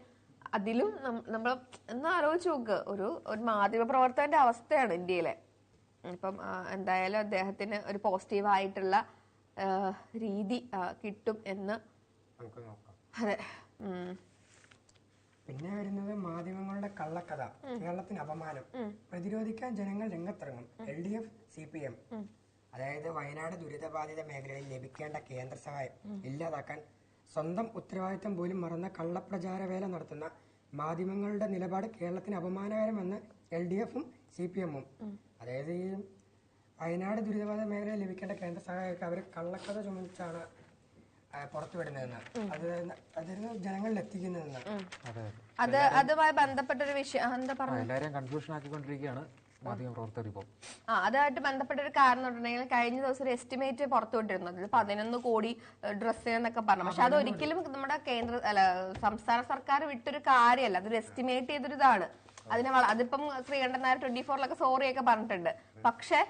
അതിലും നമ്മൾ ഒന്ന് ആലോചിച്ച് നോക്ക്, ഒരു മാധ്യമ പ്രവർത്തകന്റെ അവസ്ഥയാണ് ഇന്ത്യയിലെ. ഇപ്പം എന്തായാലും അദ്ദേഹത്തിന് ഒരു പോസിറ്റീവായിട്ടുള്ള രീതി കിട്ടും എന്ന് നമുക്ക് നോക്കാം. അതെ. പിന്നെ വരുന്നത് മാധ്യമങ്ങളുടെ കള്ളക്കഥ, കേരളത്തിന് അപമാനം, പ്രതിരോധിക്കാൻ ജനങ്ങൾ രംഗത്തിറങ്ങും. LDF CPM, അതായത് വയനാട് ദുരിതബാധിത മേഖലയിൽ ലഭിക്കേണ്ട കേന്ദ്ര സഹായം ഇല്ലാതാക്കാൻ സ്വന്തം ഉത്തരവാദിത്തം പോലും മറന്ന കള്ളപ്രചാരവേല നടത്തുന്ന മാധ്യമങ്ങളുടെ നിലപാട് കേരളത്തിന് അപമാനകരമെന്ന് LDF-ഉം CPM-ഉം. അതായത് ഈ വയനാട് ദുരിതബാധിത മേഖലയിൽ ലഭിക്കേണ്ട കേന്ദ്ര സഹായമൊക്കെ അവർ കള്ളക്കഥ ചുമച്ചാണ് പുറത്തുവിടുന്നതെന്ന്, അതിന് ജനങ്ങളിൽ എത്തിക്കുന്നതെന്ന്. അതുമായി ബന്ധപ്പെട്ടൊരു വിഷയം എന്താ പറഞ്ഞു, എല്ലാവരെയും കൺഫ്യൂഷൻ ആക്കിക്കൊണ്ടിരിക്കുകയാണ് മാധ്യമ പ്രവർത്തകർ ഇപ്പോൾ. അതുമായിട്ട് ബന്ധപ്പെട്ട ഒരു കാരണം പറഞ്ഞിട്ടുണ്ടെങ്കിൽ കഴിഞ്ഞ ദിവസം ഒരു എസ്റ്റിമേറ്റ് പുറത്തുവിട്ടിരുന്നത് 11 കോടി ഡ്രസ്സിനൊക്കെ പറഞ്ഞു. പക്ഷെ അതൊരിക്കലും നമ്മുടെ സംസ്ഥാന സർക്കാർ വിട്ടൊരു കാര്യമല്ല, അതൊരു എസ്റ്റിമേറ്റ് ചെയ്തൊരു ഇതാണ്. അതിപ്പം ശ്രീകണ്ഠൻ നായർ 24-ലൊക്കെ സോറിയൊക്കെ പറഞ്ഞിട്ടുണ്ട്. പക്ഷെ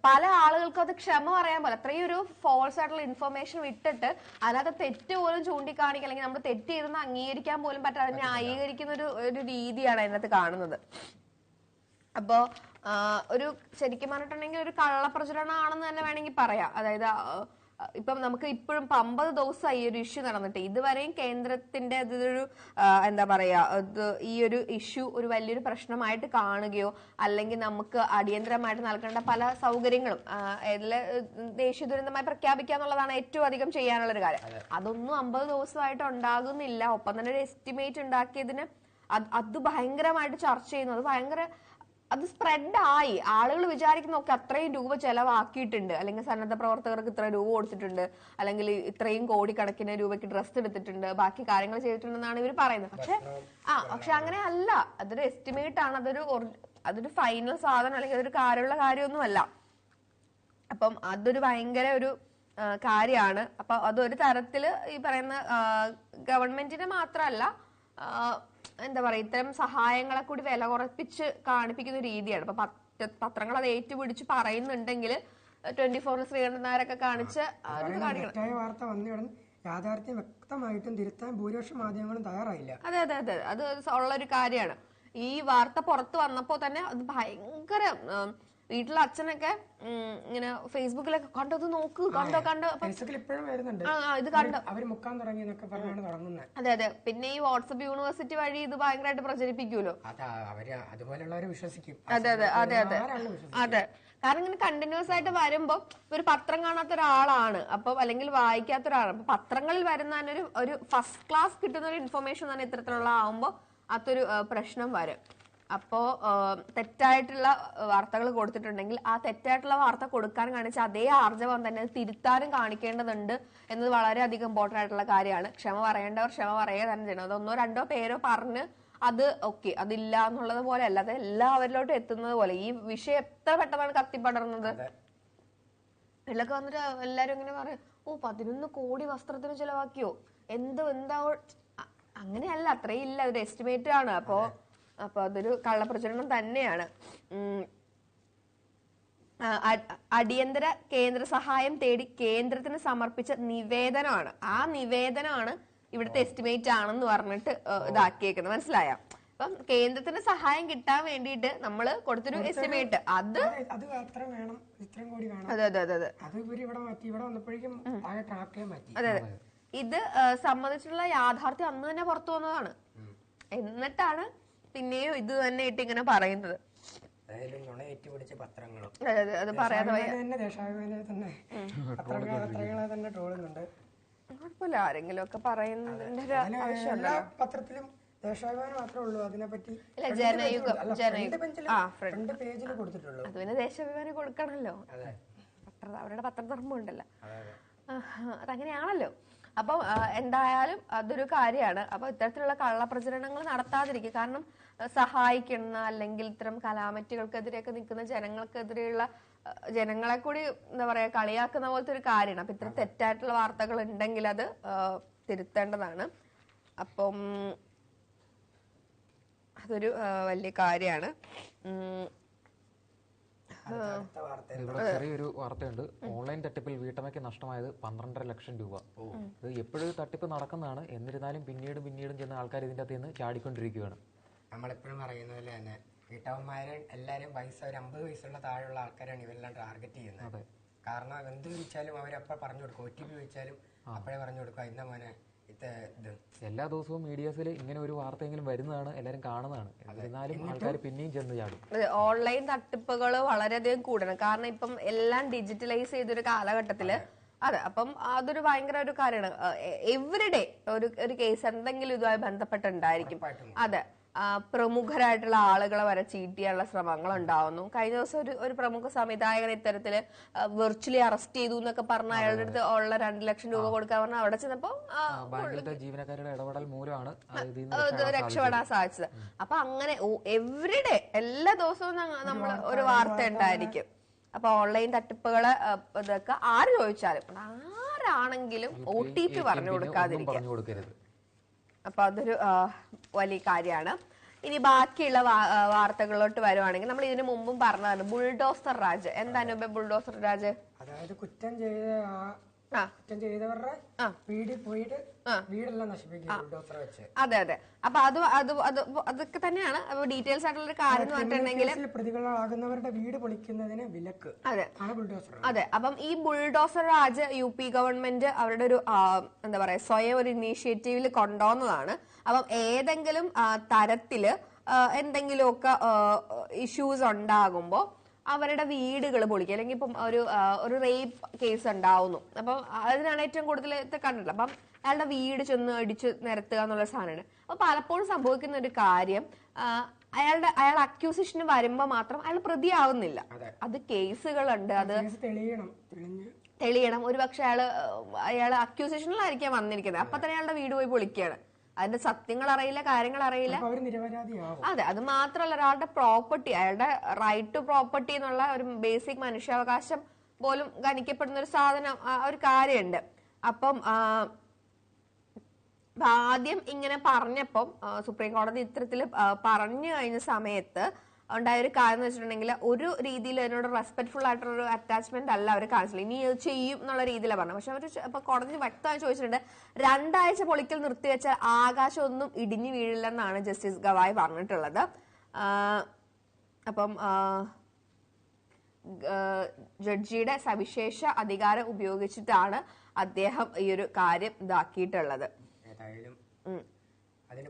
പല ആളുകൾക്കും അത് ക്ഷമ പറയാൻ പോലെ അത്രയും ഒരു ഫോൾസ് ആയിട്ടുള്ള ഇൻഫർമേഷൻ വിട്ടിട്ട് അതിനകത്ത് തെറ്റ് പോലും ചൂണ്ടിക്കാണിക്കുക, അല്ലെങ്കിൽ നമ്മൾ തെറ്റ് ചെയ്തെന്ന് അംഗീകരിക്കാൻ പോലും പറ്റാതെ ന്യായീകരിക്കുന്ന ഒരു രീതിയാണ് അതിനകത്ത് കാണുന്നത്. അപ്പോ ഒരു ശരിക്കും പറഞ്ഞിട്ടുണ്ടെങ്കിൽ ഒരു കള്ളപ്രചരണമാണെന്ന് തന്നെ വേണമെങ്കിൽ പറയാം. അതായത് ഇപ്പം നമുക്ക് ഇപ്പോഴും 50 ദിവസമായി ഈ ഒരു ഇഷ്യൂ നടന്നിട്ട് ഇതുവരെയും കേന്ദ്രത്തിന്റെ ഇതൊരു എന്താ പറയാ, ഈ ഒരു ഇഷ്യൂ ഒരു വലിയൊരു പ്രശ്നമായിട്ട് കാണുകയോ അല്ലെങ്കിൽ നമുക്ക് അടിയന്തരമായിട്ട് നൽകേണ്ട പല സൗകര്യങ്ങളും ദേശീയ ദുരന്തമായി പ്രഖ്യാപിക്കുക എന്നുള്ളതാണ് ഏറ്റവും അധികം ചെയ്യാനുള്ള ഒരു കാര്യം. അതൊന്നും 50 ദിവസമായിട്ട് ഉണ്ടാകുന്നില്ല. ഒപ്പം തന്നെ ഒരു എസ്റ്റിമേറ്റ് ഉണ്ടാക്കിയതിന് അത് ഭയങ്കരമായിട്ട് ചർച്ച ചെയ്യുന്നു. അത് സ്പ്രെഡ് ആയി. ആളുകൾ വിചാരിക്കുന്ന ഒക്കെ അത്രയും രൂപ ചെലവാക്കിയിട്ടുണ്ട്, അല്ലെങ്കിൽ സന്നദ്ധ പ്രവർത്തകർക്ക് ഇത്ര രൂപ കൊടുത്തിട്ടുണ്ട്, അല്ലെങ്കിൽ ഇത്രയും കോടിക്കണക്കിന് രൂപയ്ക്ക് ഡ്രസ്സ് എടുത്തിട്ടുണ്ട്, ബാക്കി കാര്യങ്ങൾ ചെയ്തിട്ടുണ്ടെന്നാണ് ഇവർ പറയുന്നത്. പക്ഷെ അങ്ങനെ അല്ല. അതൊരു എസ്റ്റിമേറ്റ് ആണ്. അതൊരു ഫൈനൽ സാധനം അല്ലെങ്കിൽ അതൊരു കാര്യമുള്ള കാര്യമൊന്നുമല്ല. അപ്പം അതൊരു ഭയങ്കര ഒരു കാര്യമാണ്. അപ്പൊ അതൊരു തരത്തില് ഈ പറയുന്ന ഗവൺമെന്റിനെ മാത്രമല്ല എന്താ പറയാ, ഇത്തരം സഹായങ്ങളെ കൂടി വില കുറപ്പിച്ച് കാണിപ്പിക്കുന്ന രീതിയാണ്. അപ്പൊ പത്രങ്ങൾ അത് ഏറ്റുപിടിച്ച് പറയുന്നുണ്ടെങ്കിൽ 24 ശ്രീകണ്ഠൻ നായരൊക്കെ കാണിച്ച് തെറ്റായ വാർത്ത വന്നിടന്ന് യാഥാർത്ഥ്യം വ്യക്തമായിട്ടും തിരുത്താൻ ഭൂരിപക്ഷം മാധ്യമങ്ങളും തയ്യാറായില്ല. അതെ അതെ അതെ, അത് ഉള്ളൊരു കാര്യമാണ്. ഈ വാർത്ത പുറത്ത് വന്നപ്പോ തന്നെ അത് ഭയങ്കര വീട്ടിലെ അച്ഛനൊക്കെ ഇങ്ങനെ ഫേസ്ബുക്കിലൊക്കെ കണ്ടത് നോക്ക് കണ്ടോ ഇത് കണ്ടോ അവര് മുക്കാൻ തുടങ്ങി എന്നൊക്കെ പറഞ്ഞാണ് തുടങ്ങുന്നത്. അതെ അതെ. പിന്നെ ഈ വാട്സപ്പ് യൂണിവേഴ്സിറ്റി വഴി ഇത് ഭയങ്കരമായിട്ട് പ്രചരിപ്പിക്കുമല്ലോ. അതുപോലെയുള്ളവര് വിശ്വസിക്കും. അതെ അതെ അതെ അതെ അതെ. കാരണം ഇങ്ങനെ കണ്ടിന്യൂസ് ആയിട്ട് വരുമ്പോ ഒരു പത്രം കാണാത്ത ഒരാളാണ് അപ്പൊ, അല്ലെങ്കിൽ വായിക്കാത്ത ഒരാളാണ്. അപ്പൊ പത്രങ്ങളിൽ വരുന്ന ഒരു ഫസ്റ്റ് ക്ലാസ് കിട്ടുന്ന ഒരു ഇൻഫർമേഷൻ തന്നെ ഇത്തരത്തിലുള്ള ആവുമ്പോ അതൊരു പ്രശ്നം വരും. അപ്പോ തെറ്റായിട്ടുള്ള വാർത്തകൾ കൊടുത്തിട്ടുണ്ടെങ്കിൽ ആ തെറ്റായിട്ടുള്ള വാർത്ത കൊടുക്കാൻ കാണിച്ച അതേ ആർജവം തന്നെ തിരുത്താനും കാണിക്കേണ്ടതുണ്ട് എന്നത് വളരെയധികം ഇമ്പോർട്ടന്റ് ആയിട്ടുള്ള കാര്യമാണ്. ക്ഷമ പറയേണ്ടവർ ക്ഷമ പറയുക തന്നെ ചെയ്യണം. അത് 1-2 പേരോ പറഞ്ഞ് അത് ഓക്കെ അതില്ല എന്നുള്ളത് പോലെ അല്ല, അത് എല്ലാവരിലോട്ടും എത്തുന്നത് പോലെ. ഈ വിഷയം എത്ര പെട്ടെന്നാണ് കത്തിപ്പടർന്നത്. ഇതിലൊക്കെ വന്നിട്ട് എല്ലാരും ഇങ്ങനെ പറയും, 11 കോടി വസ്ത്രത്തിന് ചെലവാക്കിയോ, എന്താ അങ്ങനെയല്ല, അത്രയും ഇല്ല, ഒരു എസ്റ്റിമേറ്റ് ആണ്. അപ്പൊ അതൊരു കള്ളപ്രചരണം തന്നെയാണ്. അടിയന്തര കേന്ദ്ര സഹായം തേടി കേന്ദ്രത്തിന് സമർപ്പിച്ച നിവേദനമാണ്. ആ നിവേദനമാണ് ഇവിടുത്തെ എസ്റ്റിമേറ്റ് ആണെന്ന് പറഞ്ഞിട്ട് ഇതാക്കിയേക്കുന്നത്. മനസ്സിലായ? അപ്പം കേന്ദ്രത്തിന് സഹായം കിട്ടാൻ വേണ്ടിയിട്ട് നമ്മള് കൊടുത്തൊരു എസ്റ്റിമേറ്റ് അത് അത്ര വേണം, ഇത്രയും കോടി വേണം. അതെ അതെ അതെ അതെ. ഇത് സംബന്ധിച്ചുള്ള യാഥാർത്ഥ്യം അന്ന് തന്നെ പുറത്തു വന്നതാണ്. എന്നിട്ടാണ് പിന്നെയും ഇത് തന്നെ ഇട്ട് ഇങ്ങനെ പറയുന്നത്. അത് പറയാതെ കുഴപ്പമില്ല, ആരെങ്കിലും ഒക്കെ പറയുന്നതിന്റെ ആവശ്യമല്ല. പത്രത്തിലും ദേശാഭിമാനി മാത്രമേ ഉള്ളൂ അതിനെപ്പറ്റി അത് പിന്നെ ദേശാഭിമാനി കൊടുക്കണല്ലോ, അവരുടെ പത്രധർമ്മം ഉണ്ടല്ലോ, അതങ്ങനെയാണല്ലോ. അപ്പം എന്തായാലും അതൊരു കാര്യമാണ്. അപ്പൊ ഇത്തരത്തിലുള്ള കള്ളപ്രചരണങ്ങൾ നടത്താതിരിക്കുക. കാരണം സഹായിക്കുന്ന അല്ലെങ്കിൽ ഇത്തരം കലാമറ്റുകൾക്കെതിരെയൊക്കെ നിൽക്കുന്ന ജനങ്ങൾക്കെതിരെയുള്ള ജനങ്ങളെ കൂടി എന്താ പറയാ കളിയാക്കുന്ന പോലത്തെ ഒരു കാര്യമാണ്. അപ്പൊ ഇത്തരം തെറ്റായിട്ടുള്ള വാർത്തകൾ ഉണ്ടെങ്കിൽ അത് തിരുത്തേണ്ടതാണ്. അപ്പം അതൊരു വലിയ കാര്യമാണ്. ഇവിടെ ചെറിയൊരു വാർത്തയുണ്ട്. ഓൺലൈൻ തട്ടിപ്പിൽ വീട്ടമ്മയ്ക്ക് നഷ്ടമായത് 12.5 ലക്ഷം രൂപ. ഇത് എപ്പോഴും തട്ടിപ്പ് നടക്കുന്നതാണ്. എന്നിരുന്നാലും പിന്നീടും ചെന്ന ആൾക്കാർ ഇതിന്റെ അകത്ത് നിന്ന് ചാടിക്കൊണ്ടിരിക്കുകയാണ്. നമ്മളെപ്പോഴും പറയുന്നത് പോലെ തന്നെ വീട്ടമ്മമാരെ എല്ലാവരും വയസ്സ് ഒരു 50 വയസ്സുള്ള താഴെയുള്ള ആൾക്കാരാണ് ഇവരെല്ലാം ടാർഗറ്റ് ചെയ്യുന്നത്. കാരണം എന്ത് ചോദിച്ചാലും അവരപ്പോൾ പറഞ്ഞു കൊടുക്കും. OTP ചോദിച്ചാലും അപ്പോഴേ പറഞ്ഞു കൊടുക്കുക ഇന്ന മോനെ ഇത്. എല്ലാ ദിവസവും മീഡിയാസിൽ ഇങ്ങനെ ഒരു വാർത്തയെങ്കിലും വരുന്നതാണ്, എല്ലാവരും കാണുന്നതാണ്. എന്നിരുന്നാലും ആൾക്കാർ പിന്നെയും ചെന്ന് ചാടും. ഓൺലൈൻ തട്ടിപ്പുകൾ വളരെയധികം കൂടണം. കാരണം ഇപ്പം എല്ലാം ഡിജിറ്റലൈസ് ചെയ്തൊരു കാലഘട്ടത്തില് അതെ. അപ്പം അതൊരു ഭയങ്കര ഒരു കാര്യമാണ്. എവരിഡേ ഒരു കേസ് എന്തെങ്കിലും ഇതുമായി ബന്ധപ്പെട്ടുണ്ടായിരിക്കും. അതെ, പ്രമുഖരായിട്ടുള്ള ആളുകളെ വരെ ചീറ്റ് ചെയ്യാനുള്ള ശ്രമങ്ങൾ ഉണ്ടാവുന്നു. കഴിഞ്ഞ ദിവസം ഒരു പ്രമുഖ സംവിധായകൻ ഇത്തരത്തില് വെർച്വലി അറസ്റ്റ് ചെയ്തു എന്നൊക്കെ പറഞ്ഞ അയാളുടെ അടുത്ത് ഉള്ള 2 ലക്ഷം രൂപ കൊടുക്കാൻ പറഞ്ഞാൽ അവിടെ ചെന്നപ്പോ ജീവനക്കാരുടെ ഇടപെടൽ മൂലമാണ് രക്ഷപ്പെടാൻ സാധിച്ചത്. അപ്പൊ അങ്ങനെ എവരിഡേ എല്ലാ ദിവസവും നമ്മൾ ഒരു വാർത്ത ഉണ്ടായിരിക്കും. അപ്പൊ ഓൺലൈൻ തട്ടിപ്പുകള് ഇതൊക്കെ ആര് ചോദിച്ചാലും ആരാണെങ്കിലും OTP പറഞ്ഞു കൊടുക്കാതിരിക്കും. അപ്പൊ അതൊരു വലിയ കാര്യമാണ്. ഇനി ബാക്കിയുള്ള വാർത്തകളിലോട്ട് വരുവാണെങ്കിൽ നമ്മൾ ഇതിനു മുമ്പും പറഞ്ഞതാണ് ബുൾഡോസർ രാജ്. എന്താണ് ബുൾഡോസർ രാജ്? അതായത് കുറ്റം ചെയ്തവരുടെ വീട്ടിൽ പോയിട്ട് വീടെല്ലാം നശിപ്പിക്കും ബുൾഡോസർ വെച്ച്. അതെ. അപ്പൊ അതൊക്കെ തന്നെയാണ് ഡീറ്റെയിൽസ് ആയിട്ടുള്ള ഒരു കാര്യം എന്ന് പറഞ്ഞിട്ടുണ്ടെങ്കിൽ പ്രതികളാകുന്നവരുടെ വീട് പൊളിക്കുന്നതിന് വിലക്ക്. അതെ. അപ്പം ഈ ബുൾഡോസർ രാജ് UP ഗവൺമെന്റ് അവരുടെ ഒരു എന്താ പറയാ സ്വയം ഒരു ഇനീഷ്യേറ്റീവിൽ കൊണ്ടുവന്നതാണ്. അപ്പം ഏതെങ്കിലും തരത്തില് എന്തെങ്കിലുമൊക്കെ ഇഷ്യൂസ് ഉണ്ടാകുമ്പോ അവരുടെ വീടുകൾ പൊളിക്കുക, അല്ലെങ്കിൽ ഇപ്പം ഒരു റേപ്പ് കേസ് ഉണ്ടാവുന്നു. അപ്പം അതിനാണ് ഏറ്റവും കൂടുതൽ കണ്ടിട്ടുള്ളത്. അപ്പം അയാളുടെ വീട് ചെന്ന് അടിച്ച് നിരത്തുക എന്നുള്ള സാധനമാണ്. അപ്പൊ പലപ്പോഴും സംഭവിക്കുന്ന ഒരു കാര്യം അയാൾ അക്യൂസിഷന് വരുമ്പോ മാത്രം അയാൾ പ്രതിയാവുന്നില്ല. അത് കേസുകളുണ്ട്, അത് തെളിയണം. ഒരുപക്ഷെ അയാൾ അക്യൂസിഷനിലായിരിക്കാം വന്നിരിക്കുന്നത്. അപ്പൊ തന്നെ അയാളുടെ വീട് പോയി പൊളിക്കുകയാണ്. അതിന്റെ സത്യങ്ങൾ അറിയില്ല, കാര്യങ്ങൾ അറിയില്ല. അതെ, അത് മാത്രമല്ല ഒരാളുടെ പ്രോപ്പർട്ടി, അയാളുടെ റൈറ്റ് ടു പ്രോപ്പർട്ടി എന്നുള്ള ഒരു ബേസിക് മനുഷ്യാവകാശം പോലും ഗണിക്കപ്പെടുന്ന ഒരു സാധനം, ഒരു കാര്യമുണ്ട്. അപ്പം ആദ്യം ഇങ്ങനെ പറഞ്ഞപ്പം സുപ്രീം കോടതി ഇത്തരത്തിൽ പറഞ്ഞു കഴിഞ്ഞ സമയത്ത് ഉണ്ടായ ഒരു കാര്യം എന്ന് വെച്ചിട്ടുണ്ടെങ്കിൽ ഒരു രീതിയിൽ അതിനോട് റെസ്പെക്ട്ഫുൾ ആയിട്ടുള്ള ഒരു അറ്റാച്ച്മെന്റ് അല്ല അവർ കാണിച്ചില്ല. ഇനി അത് ചെയ്യും എന്നുള്ള രീതിയിലാണ് പറഞ്ഞത്. പക്ഷെ അവർ ഇപ്പൊ കോടതി വ്യക്തമായി ചോദിച്ചിട്ടുണ്ട്, 2 ആഴ്ച പൊളിക്കൽ നിർത്തിവെച്ചാൽ ആകാശം ഒന്നും ഇടിഞ്ഞു വീഴില്ലെന്നാണ് ജസ്റ്റിസ് ഗവായ് പറഞ്ഞിട്ടുള്ളത്. അപ്പം ജഡ്ജിയുടെ സവിശേഷ അധികാരം ഉപയോഗിച്ചിട്ടാണ് അദ്ദേഹം ഈ ഒരു കാര്യം ഇതാക്കിയിട്ടുള്ളത്.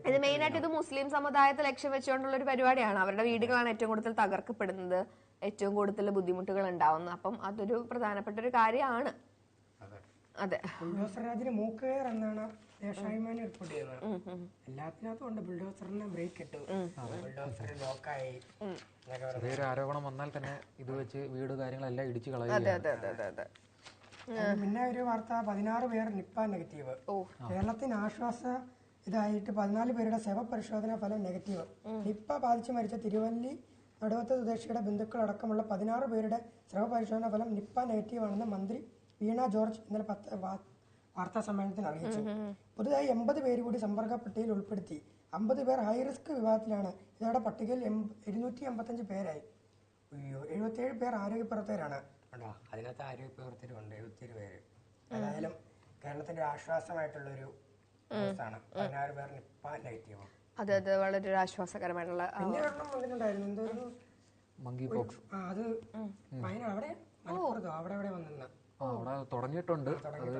ഇത് മെയിനായിട്ട് ഇത് മുസ്ലിം സമുദായത്തെ ലക്ഷ്യം വെച്ചുകൊണ്ടുള്ള ഒരു പരിപാടിയാണ്. അവരുടെ വീടുകളാണ് ഏറ്റവും കൂടുതൽ തകർക്കപ്പെടുന്നത്, ഏറ്റവും കൂടുതൽ ബുദ്ധിമുട്ടുകൾ ഉണ്ടാവുന്നത്. അപ്പം അതൊരു പ്രധാനപ്പെട്ട ഒരു കാര്യമാണ്. അതെ, ബുൾഡോസർ രാജിന് മൂക്കുകയർ എന്നാണ് ദേശാഭിമാനി റിപ്പോർട്ട് ചെയ്യുന്നത്. എല്ലാത്തിനകത്തും ഉണ്ട് ബുൾഡോസറിന് ബ്രേക്ക് ഇട്ടു, ബുൾഡോസർ ലോക്കായി. ചെറിയൊരു ആരോപണം വന്നാൽ തന്നെ ഇത് വെച്ച് വീട് കാര്യങ്ങളെല്ലാം ഇടിച്ചു കളയും. പിന്നെ ഒരു വാർത്ത, 16 പേർ നിപ്പ നെഗറ്റീവ്. കേരളത്തിന് ആശ്വാസ ഇതായിട്ട് 14 പേരുടെ ശവപരിശോധനാ ഫലം നെഗറ്റീവ്. നിപ്പ ബാധിച്ച് മരിച്ച തിരുവല്ലി നടുവത്ത് സ്വദേശിയുടെ ബന്ധുക്കളടക്കമുള്ള 16 പേരുടെ ശവപരിശോധനാ ഫലം നിപ്പ നെഗറ്റീവ് ആണെന്ന് മന്ത്രി വീണ ജോർജ് ഇന്നലെ വാർത്താ സമ്മേളനത്തിൽ അറിയിച്ചു. പുതുതായി 80 പേര് കൂടി സമ്പർക്ക പട്ടികയിൽ ഉൾപ്പെടുത്തി. 50 പേർ ഹൈറിസ്ക് വിഭാഗത്തിലാണ്. ഇതോടെ പട്ടികയിൽ 255 പേരായി. 77 പേർ ആരോഗ്യപ്രവർത്തകരാണ്. അതിനകത്ത് ആരോഗ്യപ്രവർത്തകരുണ്ട് 77 പേര്. ഏതായാലും കേരളത്തിന്റെ ആശ്വാസമായിട്ടുള്ളൊരു അവസ്ഥയാണ്. 16 പേർ നിപ്പ നെഗറ്റീവ്. അതെ, വളരെ ഒരു ആശ്വാസകരമായിട്ടുള്ള അത് അവിടെ അവിടെ വന്നിരുന്ന അവിടെ തുടങ്ങിയിട്ടുണ്ട്.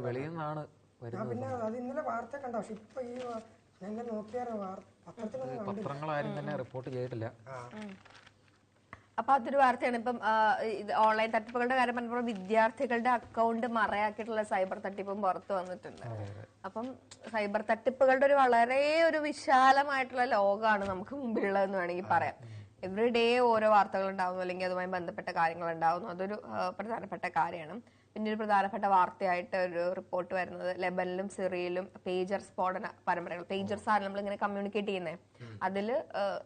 വെളിയിൽ നിന്നാണ് വരുന്നത്. പിന്നെ അത് ഇന്നലെ വാർത്ത കണ്ടോ? പക്ഷെ ഇപ്പൊ ഈ ഞാൻ നോക്കിയായിരുന്നു പത്രങ്ങളാരും തന്നെ റിപ്പോർട്ട് ചെയ്തിട്ടില്ല. അപ്പൊ അതൊരു വാർത്തയാണ്. ഇപ്പം ഓൺലൈൻ തട്ടിപ്പുകളുടെ കാര്യം പറഞ്ഞപ്പോൾ വിദ്യാർത്ഥികളുടെ അക്കൗണ്ട് മറയാക്കിയിട്ടുള്ള സൈബർ തട്ടിപ്പും പുറത്തു വന്നിട്ടുണ്ട്. അപ്പം സൈബർ തട്ടിപ്പുകളുടെ ഒരു വളരെ ഒരു വിശാലമായിട്ടുള്ള ലോകമാണ് നമുക്ക് മുമ്പിലുള്ളതെന്ന് വേണമെങ്കിൽ പറയാം. എവറി ഡേ ഓരോ വാർത്തകൾ ഉണ്ടാവുന്നു, അല്ലെങ്കിൽ അതുമായി ബന്ധപ്പെട്ട കാര്യങ്ങൾ ഉണ്ടാവുന്നു. അതൊരു പ്രധാനപ്പെട്ട കാര്യമാണ്. പിന്നെ ഒരു പ്രധാനപ്പെട്ട വാർത്തയായിട്ട് ഒരു റിപ്പോർട്ട് വരുന്നത് ലെബനിലും സിറിയയിലും പേജർ സ്ഫോടന പരമ്പരകൾ, പേജർസ് ആണ് നമ്മൾ ഇങ്ങനെ കമ്മ്യൂണിക്കേറ്റ് ചെയ്യുന്നത്, അതില്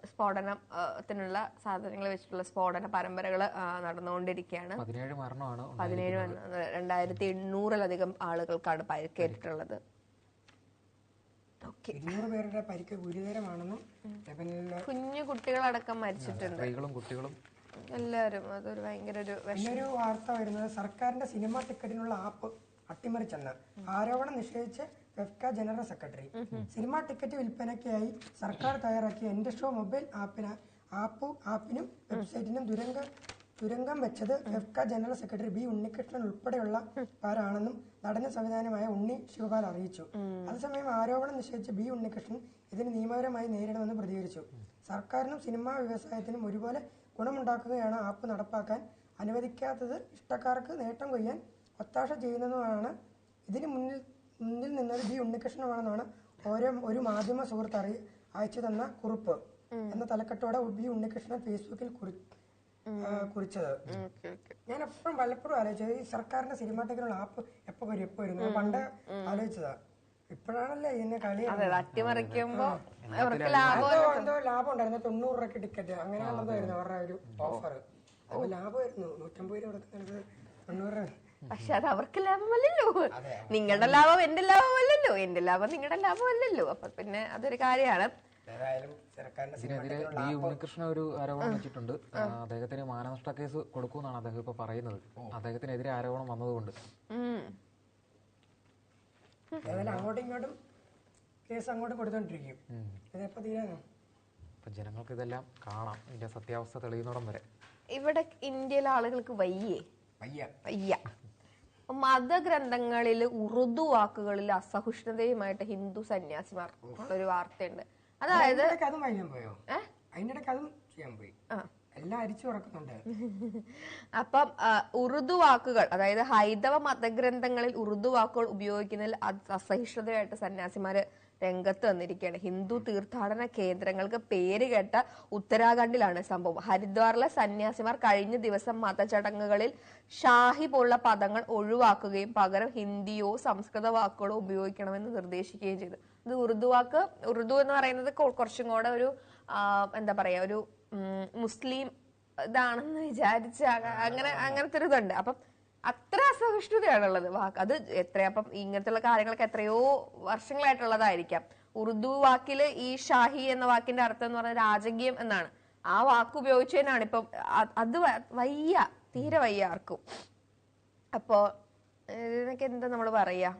സ്ഫോടനത്തിനുള്ള സാധനങ്ങൾ വെച്ചിട്ടുള്ള സ്ഫോടന പരമ്പരകൾ നടന്നുകൊണ്ടിരിക്കുകയാണ്. 17 മരണമാണ് 2800-ലധികം ആളുകൾക്കാണ് പരിക്കേറ്റിട്ടുള്ളത്. 200 പേരുടെ പരിക്ക് ഗുരുതരമാണെന്നും കുഞ്ഞു കുട്ടികളടക്കം മരിച്ചിട്ടുണ്ട്, സ്ത്രീകളും കുട്ടികളും എല്ലാരും. അതൊരു ഭയങ്കര ഒരു പിന്നൊരു വാർത്ത വരുന്നത് സർക്കാരിന്റെ സിനിമാ ടിക്കറ്റിനുള്ള ആപ്പ് അട്ടിമറിച്ചെന്ന് ആരോപണം നിഷേധിച്ച് FEFKA general secretary. Cinema ticket വിൽപ്പനയ്ക്കായി സർക്കാർ തയ്യാറാക്കിയ എന്റെ ഷോ മൊബൈൽ ആപ്പിനും വെബ്സൈറ്റിനും തുരങ്കം വെച്ചത് FEFKA general secretary B Unnikrishnan ഉൾപ്പെടെയുള്ളവരാണെന്നും നടനും സംവിധാനമായ ഉണ്ണി ശിവപാൽ അറിയിച്ചു. അതേസമയം ആരോപണം നിഷേധിച്ച ബി ഉണ്ണികൃഷ്ണൻ ഇതിന് നിയമപരമായി നേരിടുമെന്ന് പ്രതികരിച്ചു. സർക്കാരിനും സിനിമാ വ്യവസായത്തിനും ഒരുപോലെ ഗുണമുണ്ടാക്കുകയാണ് ആപ്പ് നടപ്പാക്കാൻ അനുവദിക്കാത്തത്, ഇഷ്ടക്കാർക്ക് നേട്ടം കൊയ്യാൻ ഒത്താശ ചെയ്യുന്നതുമാണ്. ഇതിന് മുന്നിൽ നിന്നത് ബി ഉണ്ണികൃഷ്ണനാണെന്നാണ് ഒരു മാധ്യമ സുഹൃത്ത് അയച്ചു തന്ന കുറിപ്പ് എന്ന തലക്കെട്ടോടെ ബി ഉണ്ണികൃഷ്ണൻ ഫേസ്ബുക്കിൽ കുറിച്ചത്. ഞാൻ എപ്പോഴും പലപ്പോഴും ആലോചിച്ചത് ഈ സർക്കാരിന്റെ സിനിമാറ്റിക്കുള്ള ആപ്പ് എപ്പോ വരുന്നു, പണ്ട് ആലോചിച്ചതാ. ഇപ്പോഴാണല്ലേ ഇതിന്റെ കളി. അട്ടിമറിക്കുമ്പോ എന്തോ ലാഭം ഉണ്ടായിരുന്നു, 90 രൂപയ്ക്ക് ടിക്കറ്റ് അങ്ങനെ ഉള്ളതായിരുന്നു അവരുടെ ഒരു ഓഫർ. അപ്പൊ ലാഭമായിരുന്നു 150 രൂപ കൊടുക്കുന്നത് 90 രൂപ. പക്ഷെ അത് അവർക്ക് ലാഭമല്ലല്ലോ, നിങ്ങളുടെ ലാഭം എന്റെ ലാഭമല്ലല്ലോ, എന്റെ ലാഭം നിങ്ങളുടെ ലാഭമല്ലല്ലോ. അപ്പൊ പിന്നെ അതൊരു കാര്യമാണ്. ഇതിനെതിരെ ബി ഉണ്ണികൃഷ്ണൻ ഒരു ആരോപണം വെച്ചിട്ടുണ്ട്. അദ്ദേഹത്തിന് മാനനഷ്ട കേസ് കൊടുക്കുമെന്നാണ് അദ്ദേഹം ഇപ്പൊ പറയുന്നത്, അദ്ദേഹത്തിനെതിരെ ആരോപണം വന്നതുകൊണ്ട്. അങ്ങോട്ടും ഇങ്ങോട്ടും കേസ് അങ്ങോട്ട് കൊടുത്തോണ്ടിരിക്കും. ഇതെപ്പോ തീരാനോ? ജനങ്ങൾക്ക് ഇതെല്ലാം കാണാം, ഇതിന്റെ സത്യാവസ്ഥ തെളിയുന്നോടം വരെ. ഇവിടെ ഇന്ത്യയിലെ ആളുകൾക്ക് വയ്യ. മതഗ്രന്ഥങ്ങളിൽ ഉറുദു വാക്കുകളിൽ അസഹിഷ്ണുതയുമായിട്ട് ഹിന്ദു സന്യാസിമാർ ഉള്ളൊരു വാർത്തയുണ്ട്. അതായത് അതും വായിക്കാൻ പോയോ? അതിനിടയ്ക്ക് അതും ചെയ്യാൻ പോയി, എല്ലാം അരിച്ചു ഉറക്കുന്നുണ്ട്. അപ്പം ഉറുദു വാക്കുകൾ, അതായത് ഹൈന്ദവ മതഗ്രന്ഥങ്ങളിൽ ഉറുദു വാക്കുകൾ ഉപയോഗിക്കുന്നതിൽ അസഹിഷ്ണുതയായിട്ട് സന്യാസിമാര് രംഗത്ത് വന്നിരിക്കുകയാണ്. ഹിന്ദു തീർത്ഥാടന കേന്ദ്രങ്ങൾക്ക് പേര് കേട്ട ഉത്തരാഖണ്ഡിലാണ് സംഭവം. ഹരിദ്വാറിലെ സന്യാസിമാർ കഴിഞ്ഞ ദിവസം മതചടങ്ങുകളിൽ ഷാഹി പോലുള്ള പദങ്ങൾ ഒഴിവാക്കുകയും പകരം ഹിന്ദിയോ സംസ്കൃത വാക്കുകളോ ഉപയോഗിക്കണമെന്ന് നിർദ്ദേശിക്കുകയും ചെയ്തു. ഇത് ഉറുദു എന്ന് പറയുന്നത് കുറച്ചും കൂടെ ഒരു എന്താ പറയാ, ഒരു മുസ്ലിം ഇതാണെന്ന് വിചാരിച്ച് അങ്ങനത്തെ ഒരു ഇതുണ്ട്. അപ്പം അത്ര അസഹിഷ്ണുതയാണുള്ളത് വാക്ക്. അത് അപ്പം ഇങ്ങനത്തെ കാര്യങ്ങളൊക്കെ എത്രയോ വർഷങ്ങളായിട്ടുള്ളതായിരിക്കാം. ഉറുദു വാക്കില് ഈ ഷാഹി എന്ന വാക്കിന്റെ അർത്ഥം എന്ന് പറഞ്ഞാൽ രാജകീയം എന്നാണ്. ആ വാക്ക് ഉപയോഗിച്ചതിനാണ് ഇപ്പം അത് തീരെ വയ്യ ആർക്കും. അപ്പോ ഇതിനൊക്കെ എന്താ നമ്മൾ പറയാ?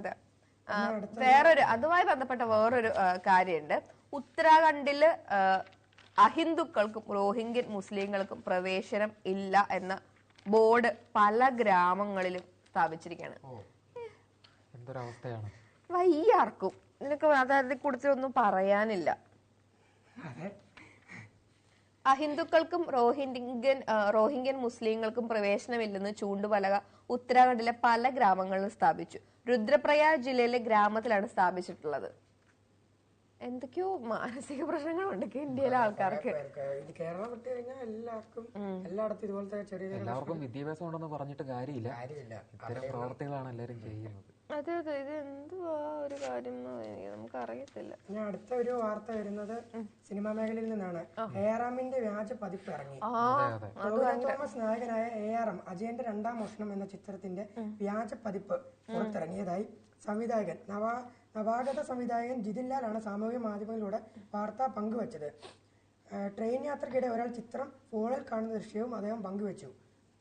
അതെ. അതുമായി ബന്ധപ്പെട്ട വേറൊരു കാര്യമുണ്ട്. ഉത്തരാഖണ്ഡില് അഹിന്ദുക്കൾക്കും റോഹിംഗ്യൻ മുസ്ലിങ്ങൾക്കും പ്രവേശനം ഇല്ല എന്ന ബോർഡ് പല ഗ്രാമങ്ങളിലും സ്ഥാപിച്ചിരിക്കുകയാണ്. എന്തൊരവസ്ഥയാണ്, വയ്യാർക്കും. നിനക്ക് അതിനെ കുറിച്ചൊന്നും പറയാനില്ല. അഹിന്ദുക്കൾക്കും റോഹിംഗ്യൻ മുസ്ലിങ്ങൾക്കും പ്രവേശനമില്ലെന്ന് ചൂണ്ടുപലക ഉത്തരാഖണ്ഡിലെ പല ഗ്രാമങ്ങളിലും സ്ഥാപിച്ചു. രുദ്രപ്രയാഗ് ജില്ലയിലെ ഗ്രാമത്തിലാണ് സ്ഥാപിച്ചിട്ടുള്ളത്. എന്തൊക്കെയോ മാനസിക പ്രശ്നങ്ങളുണ്ട് ഇന്ത്യയിലെ ആൾക്കാർക്ക്. കേരളം വിട്ട് കഴിഞ്ഞാൽ എല്ലായിടത്തും ഇതുപോലത്തെ എല്ലാവർക്കും വിദ്യാഭ്യാസം ഉണ്ടെന്ന് പറഞ്ഞിട്ട് കാര്യമില്ല. ഇത്തരം പ്രവർത്തികളാണ് എല്ലാരും ചെയ്യുന്നത്. അതെ, ഇത് എന്തുവാ ഒരു കാര്യം നമുക്ക് അറിയത്തില്ല. ഞാൻ അടുത്ത ഒരു വാർത്ത വരുന്നത് സിനിമാ മേഖലയിൽ നിന്നാണ്. എആർഎമ്മിന്റെ വ്യാജ പതിപ്പ് ഇറങ്ങി. തോമസ് നായകനായ എആർഎം അജയന്റെ 2ാം മോഷണം എന്ന ചിത്രത്തിന്റെ വ്യാജ പതിപ്പ് പുറത്തിറങ്ങിയതായി സംവിധായകൻ നവാഗത സംവിധായകൻ ജിതിൻ ലാലാണ് സാമൂഹ്യ മാധ്യമങ്ങളിലൂടെ വാർത്ത പങ്കുവച്ചത്. ട്രെയിൻ യാത്രക്കിടെ ഒരാൾ ചിത്രം ഫോണിൽ കാണുന്ന ദൃശ്യവും അദ്ദേഹം പങ്കുവച്ചു.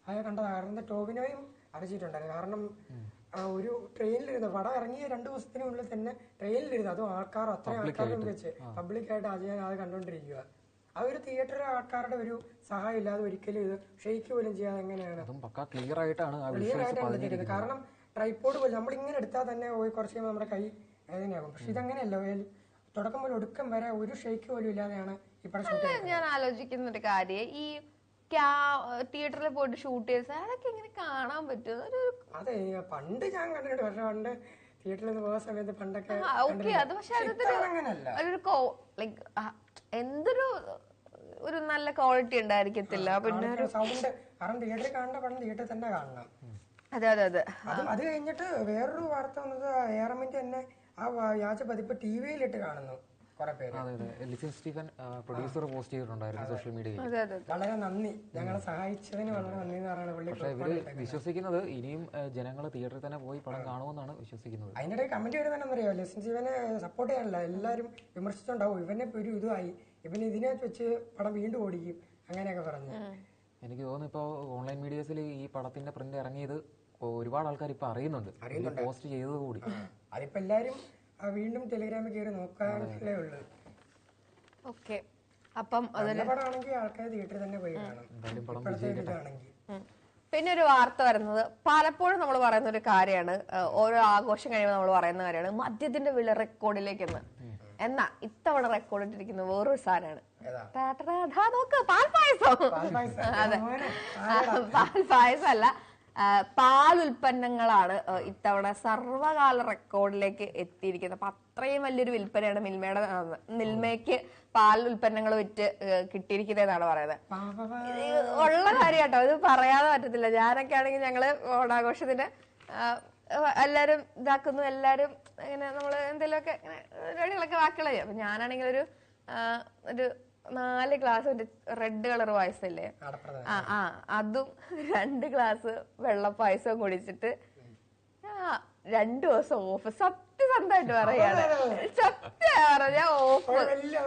അത് കണ്ടതാണ്. ടോവിനോയും അറിയിച്ചിട്ടുണ്ടായിരുന്നു. കാരണം ഒരു ട്രെയിനിലിരുന്ന് പടം ഇറങ്ങിയ 2 ദിവസത്തിനുള്ളിൽ തന്നെ ട്രെയിനിലിരുന്ന്, അതും അത്രയും ആൾക്കാരും വെച്ച് പബ്ലിക്കായിട്ട് അജയൻ അത് കണ്ടോണ്ടിരിക്കുക. ആ ഒരു തിയേറ്ററിലെ ആൾക്കാരുടെ ഒരു സഹായം ഇല്ലാതെ ഒരിക്കലും ഇത് ഷെയ്ക്ക് പോലും ചെയ്യാതെ എങ്ങനെയാണ് ക്ലിയർ ആയിട്ടാണ്. കാരണം ട്രൈപോഡ് പോലും നമ്മളിങ്ങനെ എടുത്താൽ തന്നെ കുറച്ച് കഴിയുമ്പോൾ നമ്മുടെ കൈ വേദനയാകും. പക്ഷെ ഇതങ്ങനെയല്ല, തുടക്കം മുതൽ ഒടുക്കം വരെ ഒരു ഷെയ്ക്ക് പോലും ഇല്ലാതെയാണ് ഇപ്പോൾ ഷൂട്ട് ചെയ്യുന്നത്. ഞാൻ ആലോചിക്കുന്ന ഒരു കാര്യം, ഈ തിയേറ്ററിൽ പോയിട്ട് ഷൂട്ട് ചെയ്ത് അതൊക്കെ ഇങ്ങനെ കാണാൻ പറ്റും. അതെ, പണ്ട് ഞാൻ കണ്ടിട്ടുണ്ട്. പക്ഷെ പണ്ട് തിയേറ്ററിൽ നിന്ന് പോകുന്ന സമയത്ത് പണ്ടൊക്കെ അത് പക്ഷെ എന്തൊരു ഒരു നല്ല ക്വാളിറ്റി ഉണ്ടായിരിക്കത്തില്ല. പിന്നെ സൗണ്ട്, കാരണം തിയേറ്ററിൽ കാണേണ്ട പടം തിയേറ്ററിൽ തന്നെ കാണണം. അതെ അതെ അതെ. അത് കഴിഞ്ഞിട്ട് വേറൊരു വാർത്ത വന്നത് ARMന്റെ തന്നെ ആ വ്യാജ പതിപ്പ് ടിവിയിലിട്ട് കാണുന്നു കുറെ പേര്. അതെ അതെ. ലിസിൻ സ്റ്റീഫൻ പ്രൊഡ്യൂസർ പോസ്റ്റ് ചെയ്തിട്ടുണ്ടായിരുന്നു സോഷ്യൽ മീഡിയയിൽ. അതെ അതെ. വളരെ നന്ദി, ഞങ്ങളെ സഹായിച്ചതിന് വളരെ നന്ദി എന്ന് പറയുന്നത് പുള്ളി. പക്ഷെ ഇവര് വിശ്വസിക്കുന്നത് ഇനിയും ജനങ്ങൾ തിയേറ്ററിൽ തന്നെ പോയി പടം കാണുമെന്നാണ് വിശ്വസിക്കുന്നത്. അതിനിടെ കമന്റ് വരുന്നതെന്നറിയോ, ലിസൺ ജീവനെ സപ്പോർട്ട് ചെയ്യാനല്ല, എല്ലാവരും വിമർശിച്ചുണ്ടാവും ഇവനെ ഒരു ഇതുമായി, ഇവന് ഇതിനെ വെച്ച് പടം വീണ്ടും ഓടിക്കും അങ്ങനെയൊക്കെ പറഞ്ഞു. എനിക്ക് തോന്നുന്നു ഇപ്പോൾ ഓൺലൈൻ മീഡിയസിൽ ഈ പടത്തിന്റെ പ്രിന്റ് ഇറങ്ങിയത് ഒരുപാട് ആൾക്കാർ ഇപ്പൊ അറിയുന്നുണ്ട്, പോസ്റ്റ് ചെയ്തത് കൂടി. അതിപ്പോ എല്ലാരും വീണ്ടും ടെലിഗ്രാമിൽ കയറി നോക്കാനല്ലേ ഉള്ളു. ഓക്കെ. അപ്പം നല്ല പടമാണെങ്കിൽ ആൾക്കാർ തിയേറ്ററിൽ തന്നെ പോയി കാണും. ഇപ്പോഴത്തെ ഇതാണെങ്കിൽ പിന്നെ ഒരു വാർത്ത വരുന്നത്, പലപ്പോഴും നമ്മൾ പറയുന്ന ഒരു കാര്യമാണ്, ഓരോ ആഘോഷം കഴിയുമ്പോൾ നമ്മൾ പറയുന്ന കാര്യമാണ് മദ്യത്തിന്റെ വില റെക്കോർഡിലേക്കെന്ന്. എന്നാ ഇത്തവണ റെക്കോർഡ് ഇട്ടിരിക്കുന്ന വേറൊരു സാധനമാണ്, പാൽപായസം. അതെ, പാൽപായസം അല്ല, പാൽ ഉൽപ്പന്നങ്ങളാണ് ഇത്തവണ സർവകാല റെക്കോർഡിലേക്ക് എത്തിയിരിക്കുന്നത്. അപ്പൊ അത്രയും വലിയൊരു വിൽപ്പനയാണ് മിൽമയ്ക്ക് പാൽ ഉൽപ്പന്നങ്ങൾ വിറ്റ് കിട്ടിയിരിക്കുന്നതെന്നാണ് പറയുന്നത്. ഉള്ള കാര്യം കേട്ടോ, ഇത് പറയാതെ പറ്റത്തില്ല. ഞാനൊക്കെ ആണെങ്കിൽ ഞങ്ങള് ഓണാഘോഷത്തിന് എല്ലാരും ഇതാക്കുന്നു, എല്ലാരും ഇങ്ങനെ നമ്മള് എന്തെങ്കിലുമൊക്കെ പരിപാടികളൊക്കെ ബാക്കിയുള്ള ചെയ്യും. അപ്പൊ ഞാനാണെങ്കിൽ ഒരു 4 ഗ്ലാസ് റെഡ് കളർ പായസമില്ലേ, അതും 2 ഗ്ലാസ് വെള്ളപ്പായസവും കുടിച്ചിട്ട് 2 ദിവസം ഓഫ്. സത്യസന്ധമായിട്ട് പറയാണ്, സത്യം പറഞ്ഞ ഓഫ്.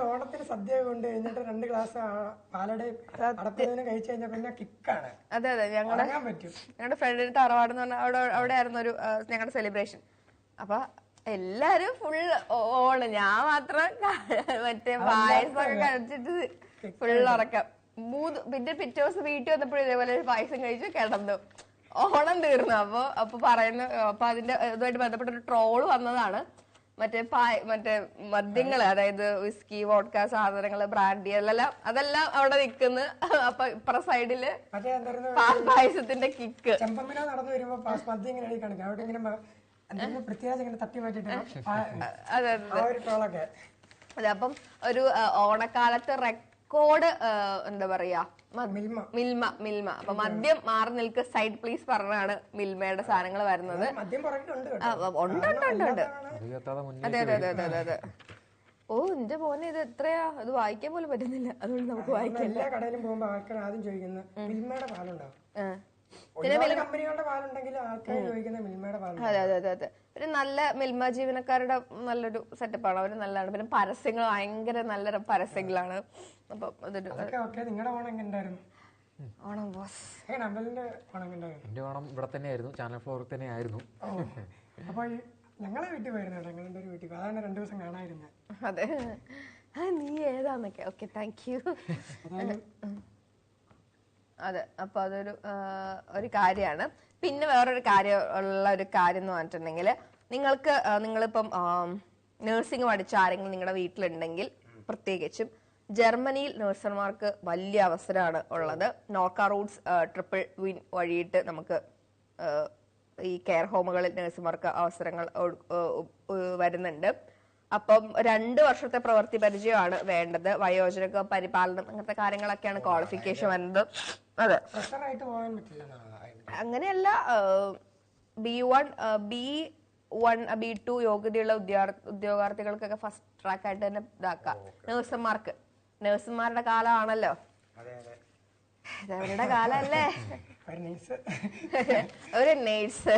ഓണത്തിന് സദ്യ കൊണ്ട് കഴിഞ്ഞിട്ട് 2 ഗ്ലാസ് പാലട കഴിച്ചു കഴിഞ്ഞാൽ പിന്നെ കിക്കാണ്. അതെ അതെ. ഞങ്ങളുടെ ഫ്രണ്ടിന്റെ തറവാട് എന്ന് പറഞ്ഞാൽ അവിടെ ആയിരുന്നു ഒരു ഞങ്ങളുടെ സെലിബ്രേഷൻ. അപ്പൊ എല്ലാരും ഫുൾ ഓണ്, ഞാൻ മാത്രം മറ്റേ പായസമൊക്കെ കഴിച്ചിട്ട് ഫുൾ ഉറക്കം. പിന്നെ പിറ്റേ ദിവസം വീട്ടിൽ വന്നപ്പോഴും ഇതേപോലെ ഒരു പായസം കഴിച്ച് കിടന്നു, ഓണം തീർന്നു. അപ്പൊ പറയുന്നു, അപ്പൊ അതിന്റെ ഇതുമായിട്ട് ബന്ധപ്പെട്ട ഒരു ട്രോള് വന്നതാണ്. മറ്റേ മദ്യങ്ങള്, അതായത് വിസ്കി, വോഡ്ക സാധനങ്ങള്, ബ്രാൻഡി, അതെല്ലാം അവിടെ നിൽക്കുന്നു. അപ്പൊ ഇപ്പറ സൈഡില് പായസത്തിന്റെ കിക്ക്. ചെമ്പമ്പിനോ നടന്നു വരുമ്പോ മദ്യം ഇങ്ങനെ കാണിക്കും, അവിടെ ഇങ്ങനെ തട്ടി മാറ്റിട്ട്. അതെ. അപ്പം ഒരു ഓണക്കാലത്ത് റെക്കോർഡ് എന്താ പറയാ, മിൽമ. അപ്പൊ മദ്യം മാറി നിൽക്ക് സൈഡ് പ്ലീസ് പറഞ്ഞാണ് മിൽമയുടെ സാധനങ്ങൾ വരുന്നത്. ഉണ്ട്. അതെ അതെ അതെ അതെ അതെ. ഓ എന്റെ മോനെ, ഇത് എത്രയാ, ഇത് വായിക്കാൻ പോലും പറ്റുന്നില്ല, അതുകൊണ്ട് നമുക്ക് വായിക്കാം. എല്ലാ കടയിലും പോകുമ്പോ ആൾക്കാർ ആദ്യം ചോദിക്കുന്നത് മിൽമയുടെ പാലുണ്ടാവും. കമ്പനികളുടെ പാലുണ്ടെങ്കിൽ ആൾക്കാർ ചോദിക്കുന്നത് മിൽമയുടെ പാലുണ്ട്. അതെ അതെ അതെ അതെ. ഒരു നല്ല മിൽമ ജീവനക്കാരുടെ നല്ലൊരു സെറ്റപ്പാണ്, അവര് നല്ലതാണ്. പിന്നെ പരസ്യങ്ങൾ ഭയങ്കര നല്ല പരസ്യങ്ങളാണ്. അപ്പൊ നിങ്ങളുടെ ഓണം എങ്ങനെയായിരുന്നു? ഓണം ബോസ്, എന്റെ ഓണം ഇവിടെ തന്നെയായിരുന്നു, ചാനൽ ഫ്ലോറിൽ തന്നെ ആയിരുന്നു. അപ്പൊ ഞങ്ങളെ വീട്ടിൽ പോയിരുന്നു, ഞങ്ങളുടെ ഒരു വീട്ടിൽ, അതാണ് 2 ദിവസം കാണാതിരുന്നത്. അതെ, നീ ഏതാന്നൊക്കെ. Okay, thank you. അതെ. അപ്പൊ അതൊരു ഒരു കാര്യമാണ്. പിന്നെ വേറൊരു കാര്യം എന്ന് പറഞ്ഞിട്ടുണ്ടെങ്കിൽ, നിങ്ങളിപ്പം നഴ്സിംഗ് പഠിച്ച ആരെങ്കിലും നിങ്ങളുടെ വീട്ടിലുണ്ടെങ്കിൽ, പ്രത്യേകിച്ചും ജർമ്മനിയിൽ നഴ്സുമാർക്ക് വലിയ അവസരമാണ് ഉള്ളത്. നോർക്ക റൂട്ട്സ് WWW വഴിയിട്ട് നമുക്ക് ഈ കെയർ ഹോമുകളിൽ നഴ്സുമാർക്ക് അവസരങ്ങൾ വരുന്നുണ്ട്. അപ്പം 2 വർഷത്തെ പ്രവൃത്തി പരിചയമാണ് വേണ്ടത്. വയോജക പരിപാലനം അങ്ങനത്തെ കാര്യങ്ങളൊക്കെയാണ് ക്വാളിഫിക്കേഷൻ വരുന്നത്. അതെ, അങ്ങനെയല്ല. B1 B2 യോഗ്യതയുള്ള ഉദ്യോഗാർത്ഥികൾക്കൊക്കെ ഫസ്റ്റ് ട്രാക്ക് ആയിട്ട് തന്നെ ഇതാക്കാം. നഴ്സുമാരുടെ കാലമാണല്ലോ, ഇതവരുടെ കാലല്ലേ. ഒരു നേഴ്സ്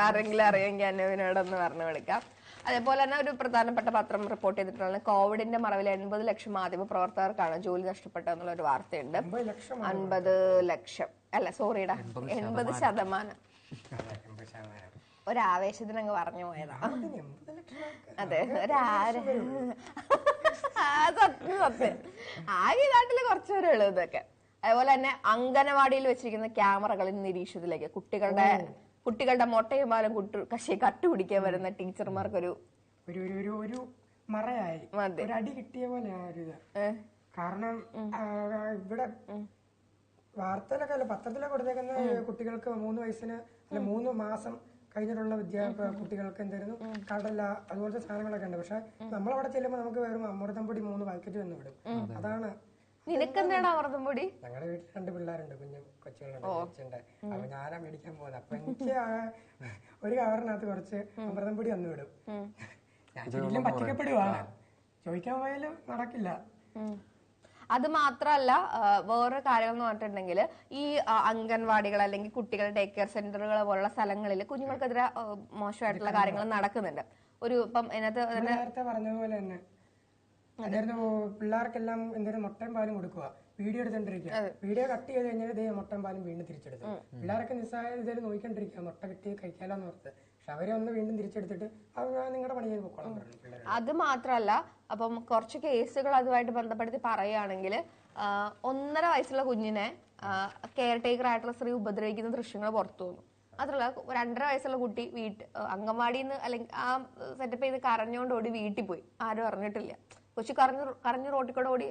ആരെങ്കിലും അറിയെങ്കിൽ അന്നവിനോടൊന്ന് പറഞ്ഞു വിളിക്കാം. അതേപോലെ തന്നെ ഒരു പ്രധാനപ്പെട്ട പത്രം റിപ്പോർട്ട് ചെയ്തിട്ടുള്ള കോവിഡിന്റെ മറവിൽ 80 ലക്ഷം മാധ്യമ പ്രവർത്തകർക്കാണ് ജോലി നഷ്ടപ്പെട്ടതെന്നുള്ള ഒരു വാർത്തയുണ്ട്. 50 ലക്ഷം അല്ല, സോറിടാ, 80%. ഒരാവേശത്തിന് അങ്ങ് പറഞ്ഞു പോയതാ. അതെ, സത്യം. ആകെ നാട്ടില് കുറച്ചുപേരേ ഉള്ളൂ ഇതൊക്കെ. അതുപോലെ തന്നെ അംഗനവാടിയിൽ വെച്ചിരിക്കുന്ന ക്യാമറകളിൽ നിരീക്ഷണത്തിലേക്ക് കുട്ടികളുടെ മൊട്ടയും പാലും കട്ടുപിടിക്കാൻ വരുന്ന ടീച്ചർമാർക്കൊരു മറയായി ഒരു അടി കിട്ടിയ പോലെയാണ്. കാരണം ഇവിടെ വാർത്തയിലൊക്കെ അല്ല, പത്രത്തിലൊക്കെ കൊടുത്തേക്കുന്ന കുട്ടികൾക്ക് 3 വയസ്സിന് അല്ല 3 മാസം കഴിഞ്ഞിട്ടുള്ള കുട്ടികൾക്ക് എന്തായിരുന്നു കടല അതുപോലത്തെ സാധനങ്ങളൊക്കെ ഉണ്ട്. പക്ഷെ നമ്മളവിടെ ചെല്ലുമ്പോൾ നമുക്ക് വെറും അമൃതം പൊടി 3 പാക്കറ്റ് വന്ന് വിടും. അതാണ് നിനക്കെന്താണ് അമൃതം പൊടി? ഞങ്ങളുടെ വീട്ടിൽ 2 പിള്ളേരുണ്ട്, കുഞ്ഞു കൊച്ചുകളുണ്ട്, കൊച്ചുണ്ട്. അപ്പൊ ഞാനാ മേടിക്കാൻ പോകുന്നത്. അപ്പൊ എനിക്ക് ഒരു കവറിനകത്ത് കുറച്ച് അമൃതം പൊടി വന്നു വിടും. ഞാൻ ശരിക്കും പറ്റിക്കപ്പെടുവാണ്, ചോദിക്കാൻ പോയാലും നടക്കില്ല. അത് മാത്രല്ല വേറൊരു കാര്യം എന്ന് പറഞ്ഞിട്ടുണ്ടെങ്കിൽ ഈ അംഗൻവാടികൾ അല്ലെങ്കിൽ കുട്ടികളുടെ ഡേ കെയർ സെന്ററുകൾ പോലുള്ള സ്ഥലങ്ങളിൽ കുഞ്ഞുങ്ങൾക്കെതിരെ മോശമായിട്ടുള്ള കാര്യങ്ങൾ നടക്കുന്നുണ്ട്. ഒരു ഇപ്പം ഇതിനകത്ത് നേരത്തെ പറഞ്ഞതുപോലെ തന്നെ അതായിരുന്നു, പിള്ളേർക്കെല്ലാം എന്തെങ്കിലും മുട്ടയും പാലും കൊടുക്കുക, വീഡിയോ എടുത്തോണ്ടിരിക്കുക, വീഡിയോ കട്ട് ചെയ്ത് കഴിഞ്ഞാൽ ഇതേ മുട്ടയും പാലും വീണ്ടും തിരിച്ചെടുത്തു. പിള്ളേരൊക്കെ നിസ്സായ ഇതിൽ നോക്കിക്കൊണ്ടിരിക്കുക, മുട്ട കിട്ടി കഴിക്കാലോന്ന് ഓർത്ത്. പക്ഷെ അവരെ ഒന്ന് വീണ്ടും തിരിച്ചെടുത്തിട്ട് നിങ്ങളുടെ പണി ചെയ്ത് പൊക്കോളാൻ പറഞ്ഞു. അത് മാത്രല്ല, അപ്പം കുറച്ച് കേസുകൾ അതുമായിട്ട് ബന്ധപ്പെടുത്തി പറയുകയാണെങ്കിൽ 1.5 വയസ്സുള്ള കുഞ്ഞിനെ കെയർ ടേക്കർ ആയിട്ടുള്ള സ്ത്രീ ഉപദ്രവിക്കുന്ന ദൃശ്യങ്ങൾ പുറത്തു വന്നു. മാത്രമല്ല 2.5 വയസ്സുള്ള കുട്ടി അംഗൻവാടിയിൽ നിന്ന് അല്ലെങ്കിൽ ആ സെറ്റപ്പ് ചെയ്ത് കരഞ്ഞുകൊണ്ട് ഓടി വീട്ടിൽ പോയി, ആരും അറിഞ്ഞിട്ടില്ല. കൊച്ചു കരഞ്ഞു റോട്ടിൽ കൂടെ ഓടി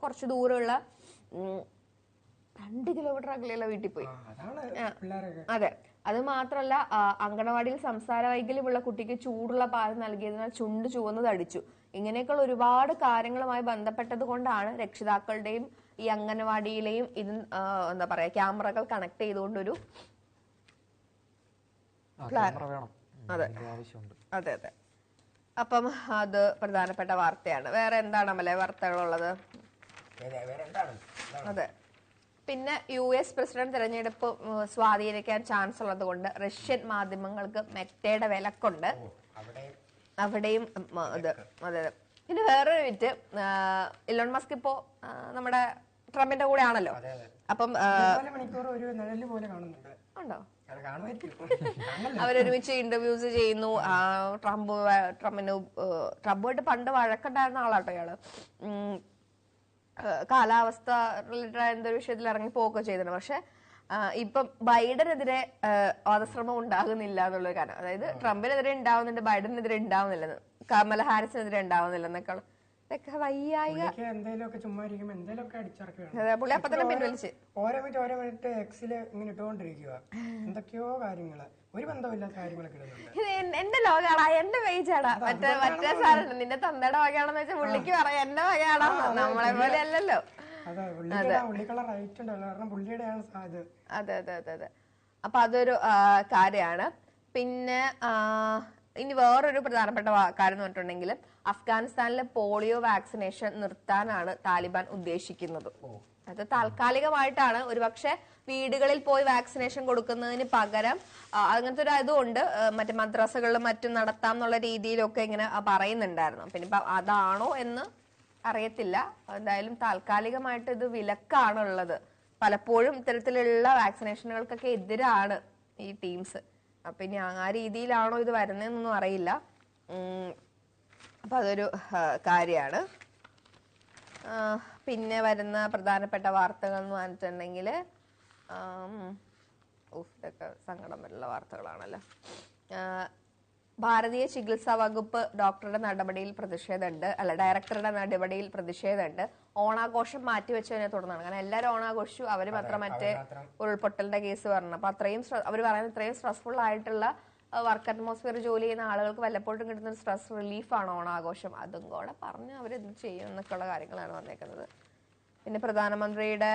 കുറച്ച് ദൂരമുള്ള 2 കിലോമീറ്റർ അകലെയുള്ള വീട്ടിൽ പോയി. അതെ. അത് മാത്രല്ല, അങ്കണവാടിയിൽ സംസാര വൈകല്യമുള്ള കുട്ടിക്ക് ചൂടുള്ള പാൽ നൽകിയതിനാൽ ചുണ്ട് ചുവന്ന് തടിച്ചു. ഇങ്ങനെയൊക്കെയുള്ള ഒരുപാട് കാര്യങ്ങളുമായി ബന്ധപ്പെട്ടത് കൊണ്ടാണ് രക്ഷിതാക്കളുടെയും ഈ അംഗനവാടിയിലെയും ഇത് എന്താ പറയാ ക്യാമറകൾ കണക്ട് ചെയ്തുകൊണ്ടൊരു പ്ലാൻ. അതെ അതെ അതെ. അപ്പം അത് പ്രധാനപ്പെട്ട വാർത്തയാണ്. വേറെ എന്താണ് അമലെ വാർത്തകളുള്ളത്? അതെ. പിന്നെ US പ്രസിഡന്റ് തെരഞ്ഞെടുപ്പ് സ്വാധീനിക്കാൻ ചാൻസ് ഉള്ളത് കൊണ്ട് റഷ്യൻ മാധ്യമങ്ങൾക്ക് മെറ്റയുടെ വിലക്കുണ്ട്. അവിടെയും അതെ അതെ. പിന്നെ വേറൊരു വിറ്റ്, ഇലോൺ മസ്ക് ഇപ്പോ നമ്മുടെ ട്രംപിന്റെ കൂടെ ആണല്ലോ. അപ്പം ഉണ്ടോ? അവരൊരുമിച്ച് ഇന്റർവ്യൂസ് ചെയ്യുന്നു. ട്രംപുമായിട്ട് പണ്ട് വഴക്കുണ്ടായിരുന്ന ആളാട്ടോ ഇയാള്. കാലാവസ്ഥ റിലേറ്റഡ് എന്തൊരു വിഷയത്തിൽ ഇറങ്ങി പോവുക ചെയ്തിട്ടുണ്ട്. പക്ഷെ ഇപ്പം ബൈഡനെതിരെ വധശ്രമം ഉണ്ടാകുന്നില്ല എന്നുള്ളൊരു കാരണം, അതായത് ട്രംപിനെതിരെ ഉണ്ടാവുന്നുണ്ട്, ബൈഡനെതിരെ ഉണ്ടാവുന്നില്ലെന്ന്, കമല ഹാരിസിനെതിരെ ഉണ്ടാവുന്നില്ലെന്നൊക്കെ വയ്യായിക പുള്ളി അപ്പൊ തന്നെ പിൻവലിച്ച് ഓരോ മിനിറ്റ് എക്സില് ഇങ്ങനെ ഇട്ടുകൊണ്ടിരിക്കുക, എന്തൊക്കെയോ കാര്യങ്ങള്, ഒരു ബന്ധമില്ലാത്ത കാര്യങ്ങളൊക്കെ ഇടുന്നുണ്ട്. എന്റെ ലോകാടാ, എന്റെ പേജാടാ, മറ്റേ സാറുണ്ട് നിന്റെ തന്തയുടെ വകയാണെന്ന് വെച്ചാൽ പുള്ളിക്ക് പറയാം എന്റെ വകയാടാ, നമ്മളെ പോലെ അല്ലല്ലോ. അതെ അതെ അതെ അതെ അതെ. അപ്പൊ അതൊരു കാര്യമാണ്. പിന്നെ ഇനി വേറൊരു പ്രധാനപ്പെട്ട കാര്യം എന്ന് പറഞ്ഞിട്ടുണ്ടെങ്കിൽ അഫ്ഗാനിസ്ഥാനിലെ പോളിയോ വാക്സിനേഷൻ നിർത്താനാണ് താലിബാൻ ഉദ്ദേശിക്കുന്നത്. അത് താൽക്കാലികമായിട്ടാണ്. ഒരുപക്ഷെ വീടുകളിൽ പോയി വാക്സിനേഷൻ കൊടുക്കുന്നതിന് പകരം അങ്ങനത്തെ ഒരു ഇതുകൊണ്ട് മറ്റേ മദ്രസകളിലും മറ്റും നടത്താം എന്നുള്ള രീതിയിലൊക്കെ ഇങ്ങനെ പറയുന്നുണ്ടായിരുന്നു. പിന്നെ ഇപ്പൊ അതാണോ എന്ന് അറിയത്തില്ല. എന്തായാലും താൽക്കാലികമായിട്ട് ഇത് വിലക്കാണുള്ളത്. പലപ്പോഴും ഇത്തരത്തിലുള്ള വാക്സിനേഷനുകൾക്കൊക്കെ എതിരാണ് ഈ ടീംസ്. അപ്പൊ ഇനി ആ രീതിയിലാണോ ഇത് വരുന്നതെന്നൊന്നും അറിയില്ല. അപ്പൊ അതൊരു കാര്യമാണ്. പിന്നെ വരുന്ന പ്രധാനപ്പെട്ട വാർത്തകൾ എന്ന് പറഞ്ഞിട്ടുണ്ടെങ്കിൽ ഇതൊക്കെ സങ്കടം വരുന്ന വാർത്തകളാണല്ലോ. ഭാരതീയ ചികിത്സാ വകുപ്പ് ഡോക്ടറുടെ നടപടിയിൽ പ്രതിഷേധമുണ്ട്, ഡയറക്ടറുടെ നടപടിയിൽ പ്രതിഷേധമുണ്ട്. ഓണാഘോഷം മാറ്റിവെച്ചതിനെ തുടർന്നാണ്. കാരണം എല്ലാവരും ഓണാഘോഷിച്ചു, അവര് മാത്രം മറ്റേ ഉരുൾപൊട്ടലിന്റെ കേസ് പറഞ്ഞു. അപ്പൊ അത്രയും അവർ പറയുന്നത് ഇത്രയും സ്ട്രെസ്ഫുൾ ആയിട്ടുള്ള വർക്ക് അറ്റ്മോസ്ഫിയർ ജോലി ചെയ്യുന്ന ആളുകൾക്ക് വല്ലപ്പോഴും കിട്ടുന്ന ഒരു സ്ട്രെസ് റിലീഫാണ് ഓണാഘോഷം. അതും കൂടെ പറഞ്ഞ് അവരെന്ത് ചെയ്യും എന്നൊക്കെയുള്ള കാര്യങ്ങളാണ് വന്നേക്കുന്നത്. പിന്നെ പ്രധാനമന്ത്രിയുടെ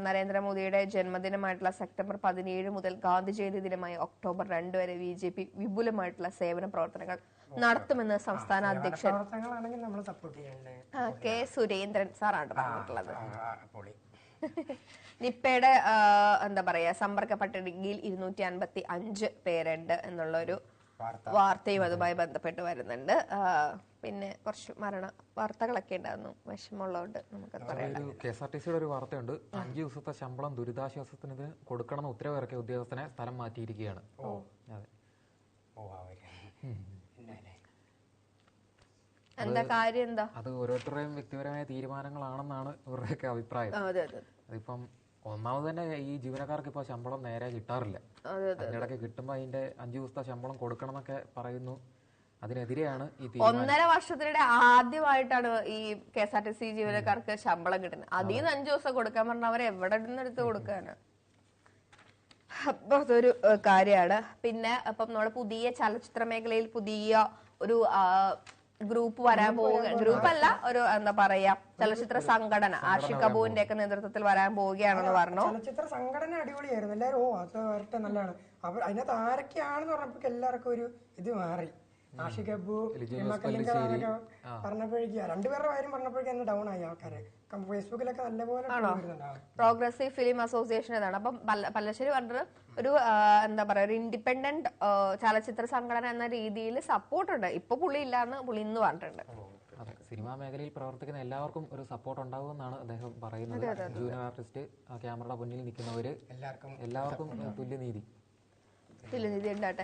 നരേന്ദ്രമോദിയുടെ ജന്മദിനമായിട്ടുള്ള സെപ്റ്റംബർ 17 മുതൽ ഗാന്ധി ജയന്തി ദിനമായ ഒക്ടോബർ 2 വരെ BJP വിപുലമായിട്ടുള്ള സേവന പ്രവർത്തനങ്ങൾ നടത്തുമെന്ന് സംസ്ഥാന അധ്യക്ഷൻ കെ സുരേന്ദ്രൻ സാറാണ് പറഞ്ഞിട്ടുള്ളത്. നിപ്പയുടെ എന്താ പറയാ സമ്പർക്ക പട്ടികയിൽ 255 പേരുണ്ട് എന്നുള്ളൊരു വാർത്തയും അതുമായി ബന്ധപ്പെട്ട് വരുന്നുണ്ട്. പിന്നെ കുറച്ച് മരണ വാർത്തകളൊക്കെ ഉണ്ടായിരുന്നു, വിഷമമുള്ളതുകൊണ്ട് നമുക്കത് പറയാം. KSRTCയുടെ ഒരു വാർത്തയുണ്ട്. 5 ദിവസത്തെ ശമ്പളം ദുരിതാശ്വാസത്തിന് കൊടുക്കണമെന്ന് ഉത്തരവിറക്കിയ ഉദ്യോഗസ്ഥനെ സ്ഥലം മാറ്റിയിരിക്കുകയാണ്. എന്താ കാര്യം? എന്താ അത്? ഓരോരുത്തരുടെയും വ്യക്തിപരമായ തീരുമാനങ്ങളാണെന്നാണ് ഇവരുടെയൊക്കെ അഭിപ്രായം. അതിപ്പം ഒന്നാമത് തന്നെ ഈ ജീവനക്കാർക്ക് ഇപ്പൊ ശമ്പളം നേരെ കിട്ടാറില്ല. അതിനിടയ്ക്ക് കിട്ടുമ്പോ അതിന്റെ 5 ദിവസത്തെ ശമ്പളം കൊടുക്കണം എന്നൊക്കെ പറയുന്നു. അതിനെതിരെയാണ് ഈ 1.5 വർഷത്തിനിടെ ആദ്യമായിട്ടാണ് ഈ KSRTC ജീവനക്കാർക്ക് ശമ്പളം കിട്ടുന്നത്. അതിൽ നിന്ന് 5 ദിവസം കൊടുക്കാൻ പറഞ്ഞാൽ അവർ എവിടെ നിന്നെടുത്ത് കൊടുക്കാന്? അപ്പൊ അതൊരു കാര്യമാണ്. പിന്നെ അപ്പം നമ്മുടെ പുതിയ ചലച്ചിത്ര മേഖലയിൽ പുതിയ ഒരു ഗ്രൂപ്പ് വരാൻ പോവുക, ഗ്രൂപ്പ് അല്ല, ഒരു എന്താ പറയാ ചലച്ചിത്ര സംഘടന ആഷിഖ് കപൂറിന്റെ ഒക്കെ നേതൃത്വത്തിൽ വരാൻ പോവുകയാണെന്ന് പറഞ്ഞു. ചലച്ചിത്ര സംഘടന അടിപൊളിയായിരുന്നു. എല്ലാവരും അത് വരട്ടെ നല്ലതാണ്. അവർ അതിനകത്ത് ആരൊക്കെയാണെന്ന് പറഞ്ഞപ്പോ എല്ലാവർക്കും ഒരു ഇത് മാറി. ആഷിഖ് കപൂർ, പറഞ്ഞപ്പോഴേക്കും രണ്ടുപേരുടെ കാര്യം പറഞ്ഞപ്പോഴേക്കും എന്നെ ഡൗൺ ആയി ആൾക്കാര്. ഫേസ്ബുക്കിലൊക്കെ നല്ലപോലെ പ്രോഗ്രസീവ് ഫിലിം അസോസിയേഷൻ ഇതാണ്. അപ്പം പല്ലശ്ശേരി പറഞ്ഞത് ഒരു എന്താ പറയാ ഒരു ഇൻഡിപെൻഡന്റ് ചലച്ചിത്ര സംഘടന എന്ന രീതിയിൽ സപ്പോർട്ട് ഉണ്ട്. ഇപ്പൊ പുള്ളി ഇല്ലാന്ന് പുള്ളി ഇന്ന് പറഞ്ഞിട്ടുണ്ട്. സിനിമാ മേഖലയിൽ പ്രവർത്തിക്കുന്ന എല്ലാവർക്കും ഒരു സപ്പോർട്ട് ഉണ്ടാകുമെന്നാണ് അദ്ദേഹം പറയുന്നത്. ജൂനിയർ ആർട്ടിസ്റ്റ്, ക്യാമറയുടെ മുന്നിൽ നിൽക്കുന്നവര് എല്ലാവർക്കും തുല്യനീതി ഉണ്ടാട്ടെ.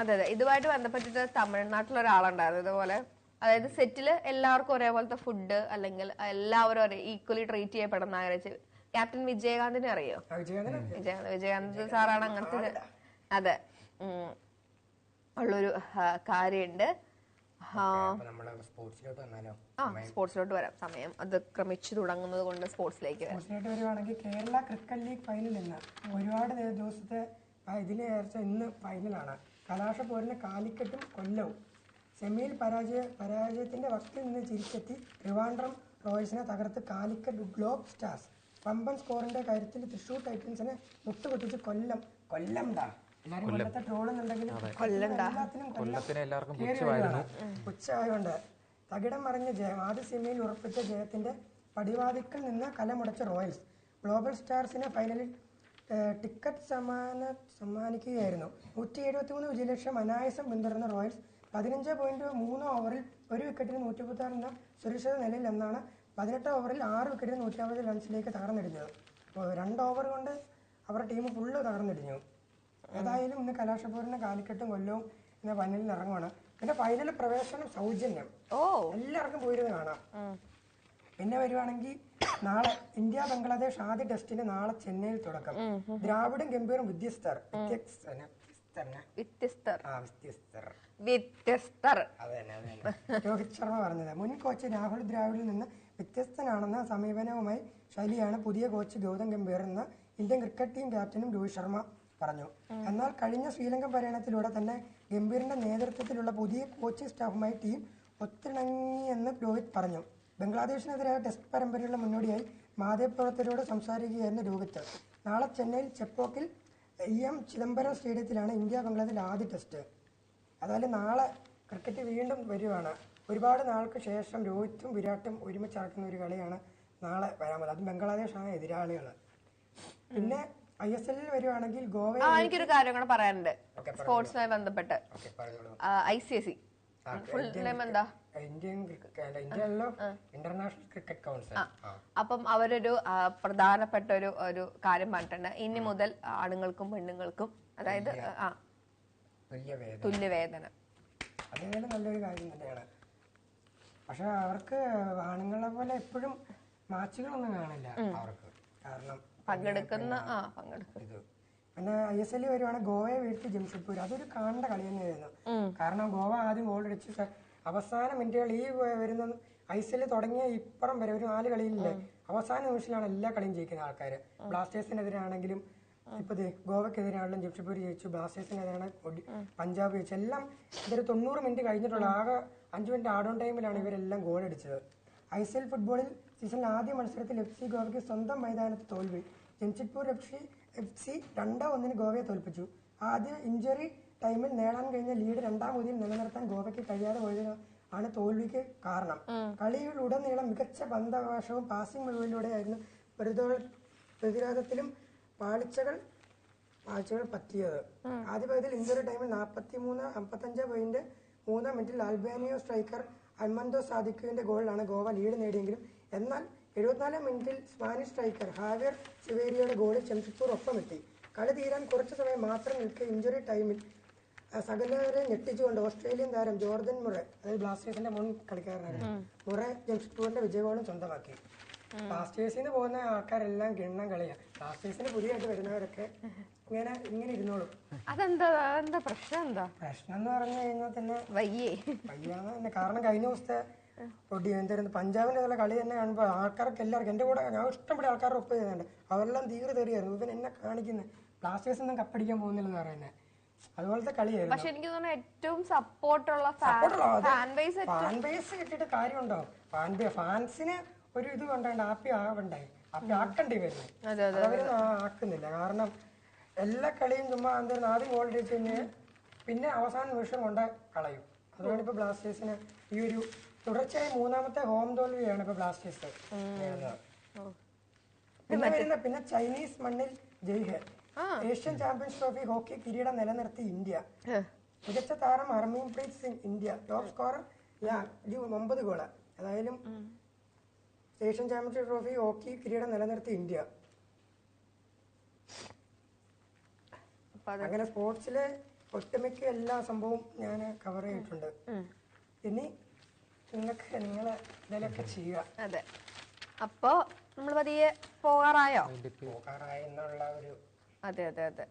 അതെ അതെ, ഇതുമായിട്ട് ബന്ധപ്പെട്ടിട്ട് തമിഴ്നാട്ടിൽ ഒരാളുണ്ടായിരുന്നു ഇതുപോലെ. അതായത് സെറ്റില് എല്ലാവർക്കും ഒരേപോലത്തെ ഫുഡ് അല്ലെങ്കിൽ എല്ലാവരും ഒരേ ഈക്വലി ട്രീറ്റ് ചെയ്യപ്പെടുന്ന ക്യാപ്റ്റൻ വിജയകാന്തിനെ അറിയോ? വിജയകാന്ത് സാറാണ് അങ്ങനത്തെ അതെ ഉള്ളൊരു കാര്യമുണ്ട്. സ്പോർട്സിലോട്ട് വരാം. സമയം അത് ക്രമിച്ചു തുടങ്ങുന്നത് കൊണ്ട് സ്പോർട്സിലേക്ക് വരുവാണെങ്കിൽ കേരള ക്രിക്കറ്റ് ലീഗ് ഫൈനൽ ഇന്ന് ഒരുപാട് ദിവസത്തെ ഇതിലെ ഇന്ന് ഫൈനലാണ്. കലാശപ്പോരിന് കാലിക്കറ്റും കൊല്ലവും. സെമിയിൽ പരാജയത്തിന്റെ വക്കിൽ നിന്ന് തിരിച്ചെത്തി ട്രിവാൻഡ്രം റോയൽസിനെ തകർത്ത് കാലിക്കറ്റ് ഗ്ലോബ് സ്റ്റാർസ്. പമ്പൻ സ്കോറിന്റെ കാര്യത്തിൽ തൃശൂർ ടൈറ്റൻസിനെ മുട്ടുപൊട്ടിച്ച് കൊല്ലം എല്ലാരും കൊല്ലത്തെ ട്രോളുന്നുണ്ടെങ്കിലും പുച്ഛമായോണ്ട് തകിടം മറിഞ്ഞ ജയം. ആദ്യ സെമിയിൽ ഉറപ്പിച്ച ജയത്തിന്റെ പടിവാതിക്കൽ നിന്ന് കലമുടച്ച റോയൽസ് ഗ്ലോബൽ സ്റ്റാർസിനെ ഫൈനലിൽ ടിക്കറ്റ് സമ്മാനിക്കുകയായിരുന്നു. 173 വിജയലക്ഷ്യം അനായാസം പിന്തുടർന്ന റോയൽസ് 15.3 ഓവറിൽ 1 വിക്കറ്റിന് 136 എന്ന സുരക്ഷിത നിലയിൽ എന്നാണ് 18 ഓവറിൽ 6 വിക്കറ്റിന് 150 റൺസിലേക്ക് തകർന്നിടിഞ്ഞത്. 2 ഓവർ കൊണ്ട് അവരുടെ ടീം ഫുള്ള് തകർന്നിടിഞ്ഞു. ഏതായാലും ഇന്ന് കലാശപ്പോരിന് കാലിക്കറ്റും കൊല്ലവും എന്ന ഫൈനലിൽ ഇറങ്ങുവാണ്. പിന്നെ ഫൈനൽ പ്രവേശനം സൗജന്യം, എല്ലാവർക്കും പോയിരുന്ന് കാണാം. പിന്നെ വരുവാണെങ്കിൽ നാളെ ഇന്ത്യ ബംഗ്ലാദേശ് ആദ്യ ടെസ്റ്റിന് നാളെ ചെന്നൈയിൽ തുടക്കം. ദ്രാവിഡും ഗംഭീറും വ്യത്യസ്തർ. രോഹിത് ശർമ്മ പറഞ്ഞത്. മുൻ കോച്ച് രാഹുൽ ദ്രാവിഡിൽ നിന്ന് വ്യത്യസ്തനാണെന്ന സമീപനവുമായി ശൈലിയാണ് പുതിയ കോച്ച് ഗൗതം ഗംഭീർ എന്ന ഇന്ത്യൻ ക്രിക്കറ്റ് ടീം ക്യാപ്റ്റനും രോഹിത് ശർമ്മ പറഞ്ഞു. എന്നാൽ കഴിഞ്ഞ ശ്രീലങ്കൻ പര്യടനത്തിലൂടെ തന്നെ ഗംഭീറിന്റെ നേതൃത്വത്തിലുള്ള പുതിയ കോച്ചിംഗ് സ്റ്റാഫുമായി ടീം ഒത്തിണങ്ങിയെന്ന് രോഹിത് പറഞ്ഞു. ബംഗ്ലാദേശിനെതിരായ ടെസ്റ്റ് പരമ്പരയുടെ മുന്നോടിയായി മാധ്യമപ്രവർത്തകരോട് സംസാരിക്കുകയായിരുന്നു രോഹിത്. നാളെ ചെന്നൈയിൽ ചെപ്പോക്കിൽ EM ചിദംബരം സ്റ്റേഡിയത്തിലാണ് ഇന്ത്യ ബംഗ്ലാദേശ് ആദ്യ ടെസ്റ്റ്. അതായത് നാളെ ക്രിക്കറ്റ് വീണ്ടും വരുവാണ്. ഒരുപാട് നാൾക്ക് ശേഷം രോഹിത്തും വിരാട്ടും ഒരുമിച്ചിറക്കുന്ന ഒരു കളിയാണ് നാളെ വരാൻ പോകുന്നത്. അത് ബംഗ്ലാദേശാണ് എതിരാളികൾ. പിന്നെ ISL വരുവാണെങ്കിൽ ഗോവ. എനിക്കൊരു കാര്യം കൂടെ പറയാനുണ്ട് സ്പോർട്സുമായി ബന്ധപ്പെട്ട്. ICC ഫുൾ നെയിം എന്താ? International cricket council. അപ്പം അവരൊരു പ്രധാനപ്പെട്ട ഒരു കാര്യം പറഞ്ഞിട്ടുണ്ട്. ഇനി മുതൽ ആണുങ്ങൾക്കും പെണ്ണുങ്ങൾക്കും അതായത് തുല്യവേതനം. അതേപോലെ നല്ലൊരു കാര്യം തന്നെയാണ്. പക്ഷെ അവർക്ക് ആണുങ്ങളെ പോലെ എപ്പോഴും മാച്ചുകളൊന്നും കാണില്ല അവർക്ക്. കാരണം പങ്കെടുക്കുന്ന പിന്നെ ISL വരുവാണെങ്കിൽ ഗോവയെ വീഴ്ത്തി ജംഷഡ്പൂർ. അതൊരു കാണേണ്ട കളി തന്നെയായിരുന്നു. കാരണം ഗോവ ആദ്യം ഗോൾ അടിച്ച് അവസാന മിനിറ്റുകൾ ഈ വരുന്ന ISL തുടങ്ങിയ ഇപ്പുറം വരെ ഒരു 4 കളിയില്ലേ അവസാന നിമിഷത്തിലാണ് എല്ലാ കളിയും ജയിക്കുന്ന ആൾക്കാര്. ബ്ലാസ്റ്റേഴ്സിനെതിരാണെങ്കിലും ഇപ്പൊ ഗോവക്കെതിരാണെങ്കിലും ജംഷഡ്പൂർ ജയിച്ചു. ബ്ലാസ്റ്റേഴ്സിനെതിരാണ് പഞ്ചാബ് ജയിച്ചു. എല്ലാം ഇതൊരു 90 മിനിറ്റ് കഴിഞ്ഞിട്ടുള്ള ആകെ 5 മിനിറ്റ് ആഡ് ഓൺ ടൈമിലാണ് ഇവരെല്ലാം ഗോൾ അടിച്ചത്. ISL ഫുട്ബോളിൽ സീസണിൽ ആദ്യ മത്സരത്തിൽ FC ഗോവയ്ക്ക് സ്വന്തം മൈതാനത്ത് തോൽവി. ജംഷഡ്പൂർ FC 2-1 ഗോവയെ തോൽപ്പിച്ചു. ആദ്യ ഇഞ്ചറി ടൈമിൽ നേടാൻ കഴിഞ്ഞ ലീഡ് രണ്ടാം പകുതിയിൽ നിലനിർത്താൻ ഗോവയ്ക്ക് കഴിയാതെ പോയതാണ് തോൽവിക്ക് കാരണം. കളിയിലുടനീളം മികച്ച പന്താവകാശവും പാസിംഗ് മികവിലൂടെയായിരുന്നു പ്രതിരോധത്തിലും പാളിച്ചകൾ പറ്റിയത്. ആദ്യ പകുതിയിൽ ഇഞ്ചറി ടൈമിൽ 55.3 മിനിറ്റിൽ അൽബാനിയ സ്ട്രൈക്കർ അൽമന്തോ സാദിഖുവിന്റെ ഗോളിലാണ് ഗോവ ലീഡ് നേടിയെങ്കിലും എന്നാൽ 74 മിനിറ്റിൽ സ്പാനിഷ് സ്ട്രൈക്കർ ഹാവിയർ സിവേരിയുടെ ഗോളിൽ ജംഷഡ്പൂർ ഒപ്പമെത്തി. കളി തീരാൻ കുറച്ചു സമയം മാത്രം നിൽക്കെ ഇഞ്ചറി ടൈമിൽ സകലരെ ഞെട്ടിച്ചുകൊണ്ട് ഓസ്ട്രേലിയൻ താരം ജോർദൻ മുറെ, അതായത് ബ്ലാസ്റ്റേഴ്സിന്റെ മുൻ കളിക്കാരനാണ് മുറെ, ജംഷഡ്പൂരിന്റെ വിജയഗോളും സ്വന്തമാക്കി. ബ്ലാസ്റ്റേഴ്സിൽ നിന്ന് പോകുന്ന ആൾക്കാരെല്ലാം കിണ്ണം കളിയാണ്. ബ്ലാസ്റ്റേഴ്സിന് പുതിയതായിട്ട് വരുന്നവരൊക്കെ ഇങ്ങനെ ഇരുന്നോളും. അതെന്താ പ്രശ്നം? പ്രശ്നം എന്ന് പറഞ്ഞു കഴിഞ്ഞാൽ തന്നെ വയ്യാന്ന് തന്നെ. കാരണം കഴിഞ്ഞ ദിവസത്തെ എന്തായിരുന്നു പഞ്ചാബിന്റെ ഉള്ള കളി തന്നെ കാണുമ്പോൾ ആൾക്കാർക്ക് എല്ലാവർക്കും എന്റെ കൂടെ ഞാൻ ഇഷ്ടംപോലെ ആൾക്കാരുടെ ഒപ്പം ചെയ്യുന്നുണ്ട്. അവരെല്ലാം തീരെ തെറിയായിരുന്നു. ഇവൻ എന്നെ കാണിക്കുന്നത് ബ്ലാസ്റ്റേഴ്സ് ഒന്നും കപ്പടിക്കാൻ പോകുന്നില്ലെന്ന് പറയുന്നത്. അതുപോലത്തെ കളിയായിരുന്നു. പക്ഷെ എനിക്ക് തോന്നുന്നു ഏറ്റവും സപ്പോർട്ടുള്ള ഫാൻ ബേസ് കിട്ടിയിട്ട് കാര്യമുണ്ടോ? ഫാൻസിന് ഒരു ഇത് കൊണ്ടാണ് ഹാപ്പി ആവണ്ടേ, ഹാപ്പി ആക്കേണ്ടി വരുന്നത്. അവരൊന്നും ആക്കുന്നില്ല. കാരണം എല്ലാ കളിയും ചുമ്മാ എന്തായിരുന്നു ആദ്യം ഗോൾ അടിച്ചു കഴിഞ്ഞാൽ പിന്നെ അവസാന നിമിഷം കൊണ്ട് കളയും. അതുകൊണ്ട് ഇപ്പൊ ബ്ലാസ്റ്റേഴ്സിന് ഈ ഒരു തുടർച്ചയായി 3ാമത്തെ ഹോം തോൽവിയാണ് ഇപ്പൊ ബ്ലാസ്റ്റേഴ്സ് നേടുന്നത്. പിന്നെ ചൈനീസ് മണ്ണിൽ ജയ്ഹെ. ഏഷ്യൻ ചാമ്പ്യൻസ് ട്രോഫി ഹോക്കി കിരീടം നിലനിർത്തി ഇന്ത്യ. മികച്ച താരം Harmanpreet Singh India. Top scorer 9 goal. ഏതായാലും ഏഷ്യൻ ചാമ്പ്യൻഷിപ്പ് ട്രോഫി ഹോക്കി കിരീടം നിലനിർത്തി ഇന്ത്യ. അങ്ങനെ സ്പോർട്സിലെ ഒട്ടുമിക്ക എല്ലാ സംഭവവും ഞാൻ കവർ ചെയ്തിട്ടുണ്ട്. ഇനി നിങ്ങളെ ഇതിലൊക്കെ ചെയ്യുക. അതെ, അപ്പോ നമ്മൾ പതിയെ പോകാറായോ? എന്നുള്ള ഒരു അതെ അതെ അതെ.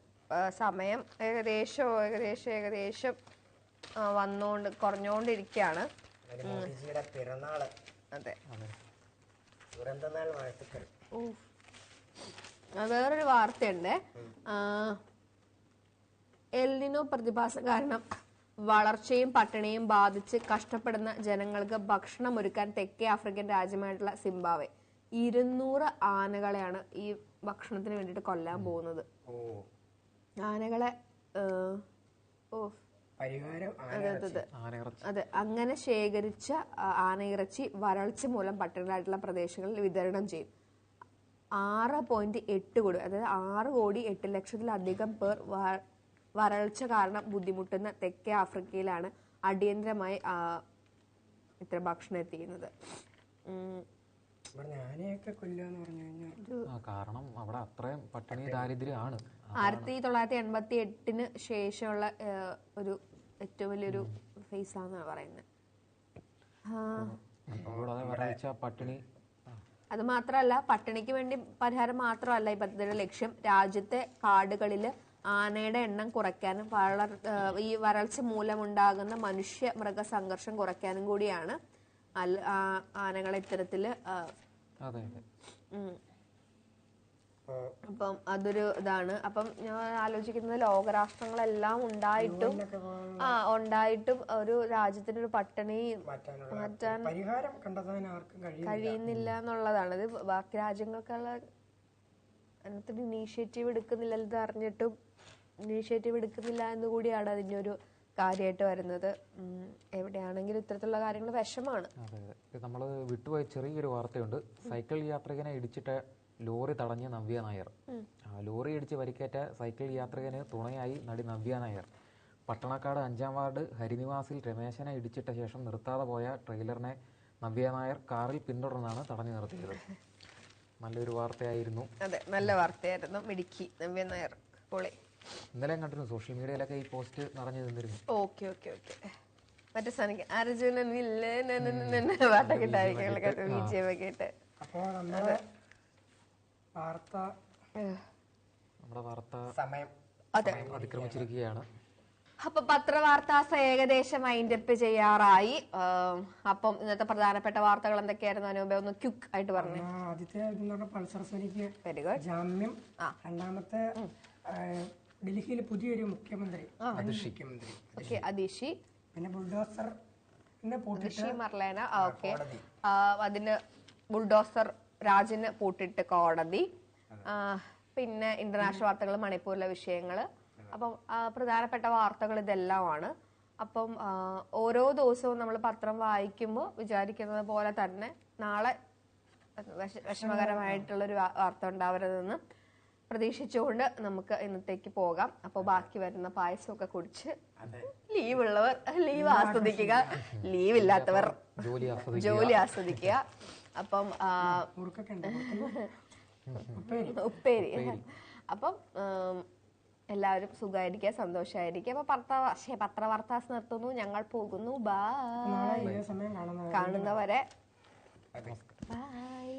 സമയം ഏകദേശം കുറഞ്ഞോണ്ടിരിക്കുകയാണ്. പിറന്നാള്. അതെ, ദുരന്തനാൾ വാഴ്ത്തുക്കൾ. വേറൊരു വാർത്തയുണ്ട്. എൽനിനോ പ്രതിഭാസം കാരണം വളർച്ചയും പട്ടിണിയും ബാധിച്ച് കഷ്ടപ്പെടുന്ന ജനങ്ങൾക്ക് ഭക്ഷണമൊരുക്കാൻ തെക്കേ ആഫ്രിക്കൻ രാജ്യമായിട്ടുള്ള സിംബാബ്വെ 200 ആനകളെയാണ് ഈ ഭക്ഷണത്തിന് വേണ്ടിട്ട് കൊല്ലാൻ പോകുന്നത്. ആനകളെ അതെ, അങ്ങനെ ശേഖരിച്ച ആനയിറച്ചി വരൾച്ച മൂലം പട്ടിണിയിലായിട്ടുള്ള പ്രദേശങ്ങളിൽ വിതരണം ചെയ്യും. 6.8 കോടി, അതായത് 6,08,00,000-ലധികം പേർ വരൾച്ച കാരണം ബുദ്ധിമുട്ടുന്ന തെക്കേ ആഫ്രിക്കയിലാണ് അടിയന്തരമായി ഇത്ര ഭക്ഷണം എത്തിക്കുന്നത്. കാരണം അവിടെ അത്രയും പട്ടിണി ദാരിദ്ര്യമാണ്. 1988 ശേഷമുള്ള ഒരു ഏറ്റവും വലിയൊരു ഫേസ് ആണെന്നാണ് പറയുന്നത്. പട്ടിണി അത് മാത്രമല്ല, പട്ടിണിക്ക് വേണ്ടി പരിഹാരം മാത്രമല്ല ഈ പദ്ധതിയുടെ ലക്ഷ്യം. രാജ്യത്തെ കാടുകളില് ആനയുടെ എണ്ണം കുറയ്ക്കാനും ഈ വരൾച്ച മൂലമുണ്ടാകുന്ന മനുഷ്യ മൃഗ സംഘർഷം കുറയ്ക്കാനും കൂടിയാണ് ആനകളെ ഇത്തരത്തില്. അപ്പം അതൊരു ഇതാണ്. അപ്പം ഞാൻ ആലോചിക്കുന്നത് ലോകരാഷ്ട്രങ്ങളെല്ലാം ഉണ്ടായിട്ടും ഒരു രാജ്യത്തിനൊരു പട്ടിണി മാറ്റാൻ കഴിയുന്നില്ല എന്നുള്ളതാണ്. ഇത് ബാക്കി രാജ്യങ്ങൾക്കുള്ള അതിനകത്തൊരു ഇനീഷ്യേറ്റീവ് എടുക്കുന്നില്ല, ഇത് അറിഞ്ഞിട്ടും ഇനീഷ്യേറ്റീവ് എടുക്കുന്നില്ല എന്ന് കൂടിയാണ് അതിൻ്റെ ഒരു കാര്യമായിട്ട് വരുന്നത്. എവിടെയാണെങ്കിലും ഇത്തരത്തിലുള്ള കാര്യങ്ങൾ വിഷമാണ്. നമ്മൾ വിട്ടുപോയ ചെറിയൊരു വാർത്തയുണ്ട്. സൈക്കിൾ യാത്രികനെ ഇടിച്ചിട്ട് ലോറി തടഞ്ഞ് നവ്യ നായർ. ലോറി ഇടിച്ച് പരിക്കേറ്റ സൈക്കിൾ യാത്രികന് തുണയായി നടി നവ്യ നായർ. പട്ടണക്കാട് 5-ാം വാർഡ് ഹരിനിവാസിൽ രമേശനെ ഇടിച്ചിട്ട ശേഷം നിർത്താതെ പോയ ട്രെയിലറിനെ നവ്യ നായർ കാറിൽ പിന്തുടർന്നാണ് തടഞ്ഞു നിർത്തിയത്. നല്ലൊരു വാർത്തയായിരുന്നു. അതെ, നല്ല വാർത്തയായിരുന്നു. മിടുക്കി നവ്യ നായർ. ഇന്നലെ കണ്ടിരുന്നു, സോഷ്യൽ മീഡിയയിലൊക്കെ ഈ പോസ്റ്റ് നിറഞ്ഞു നിന്നിരുന്നു. ഓക്കെ മറ്റേ അർജുനൻ പാട്ടൊക്കെ ഇട്ടായിരിക്കും. അപ്പോ നമ്മുടെ വാർത്ത സമയം അതിക്രമിച്ചിരിക്കുകയാണ്. അപ്പൊ പത്രവാർത്താസ് ഏകദേശം വൈൻഡപ്പ് ചെയ്യാറായി. അപ്പം ഇന്നത്തെ പ്രധാനപ്പെട്ട വാർത്തകൾ എന്തൊക്കെയായിരുന്നു അനൂപ? ഒന്ന് ക്വിക്ക് ആയിട്ട് പറഞ്ഞു. ആദ്യത്തെ പൾസർ സുനിക്ക് ജാമ്യം. രണ്ടാമത്തെ ഡൽഹിയിൽ പുതിയൊരു മുഖ്യമന്ത്രി അതിഷി. പിന്നെ ബുൾഡോസർ മർലേന. ഓക്കെ, അതിന് ബുൾഡോസർ രാജിന് പൂട്ടിട്ട് കോടതി. പിന്നെ ഇന്റർനാഷണൽ വാർത്തകൾ, മണിപ്പൂരിലെ വിഷയങ്ങൾ. അപ്പം പ്രധാനപ്പെട്ട വാർത്തകൾ ഇതെല്ലാമാണ്. അപ്പം ഓരോ ദിവസവും നമ്മൾ പത്രം വായിക്കുമ്പോൾ വിചാരിക്കുന്നത് പോലെ തന്നെ നാളെ വിഷമകരമായിട്ടുള്ളൊരു വാർത്ത ഉണ്ടാവരുതെന്ന് പ്രതീക്ഷിച്ചുകൊണ്ട് നമുക്ക് ഇന്നത്തേക്ക് പോകാം. അപ്പോൾ ബാക്കി വരുന്ന പായസമൊക്കെ കുടിച്ച് ലീവ് ഉള്ളവർ ലീവ് ആസ്വദിക്കുക, ലീവ് ഇല്ലാത്തവർ ജോലി ആസ്വദിക്കുക. അപ്പം ഉപ്പേരി. അപ്പം എല്ലാവരും സുഖമായിരിക്കുക, സന്തോഷമായിരിക്കുക. അപ്പൊ പത്രവാർത്താസ് നിർത്തുന്നു. ഞങ്ങൾ പോകുന്നു. ബൈ. കാണുന്നവരെ ബൈ.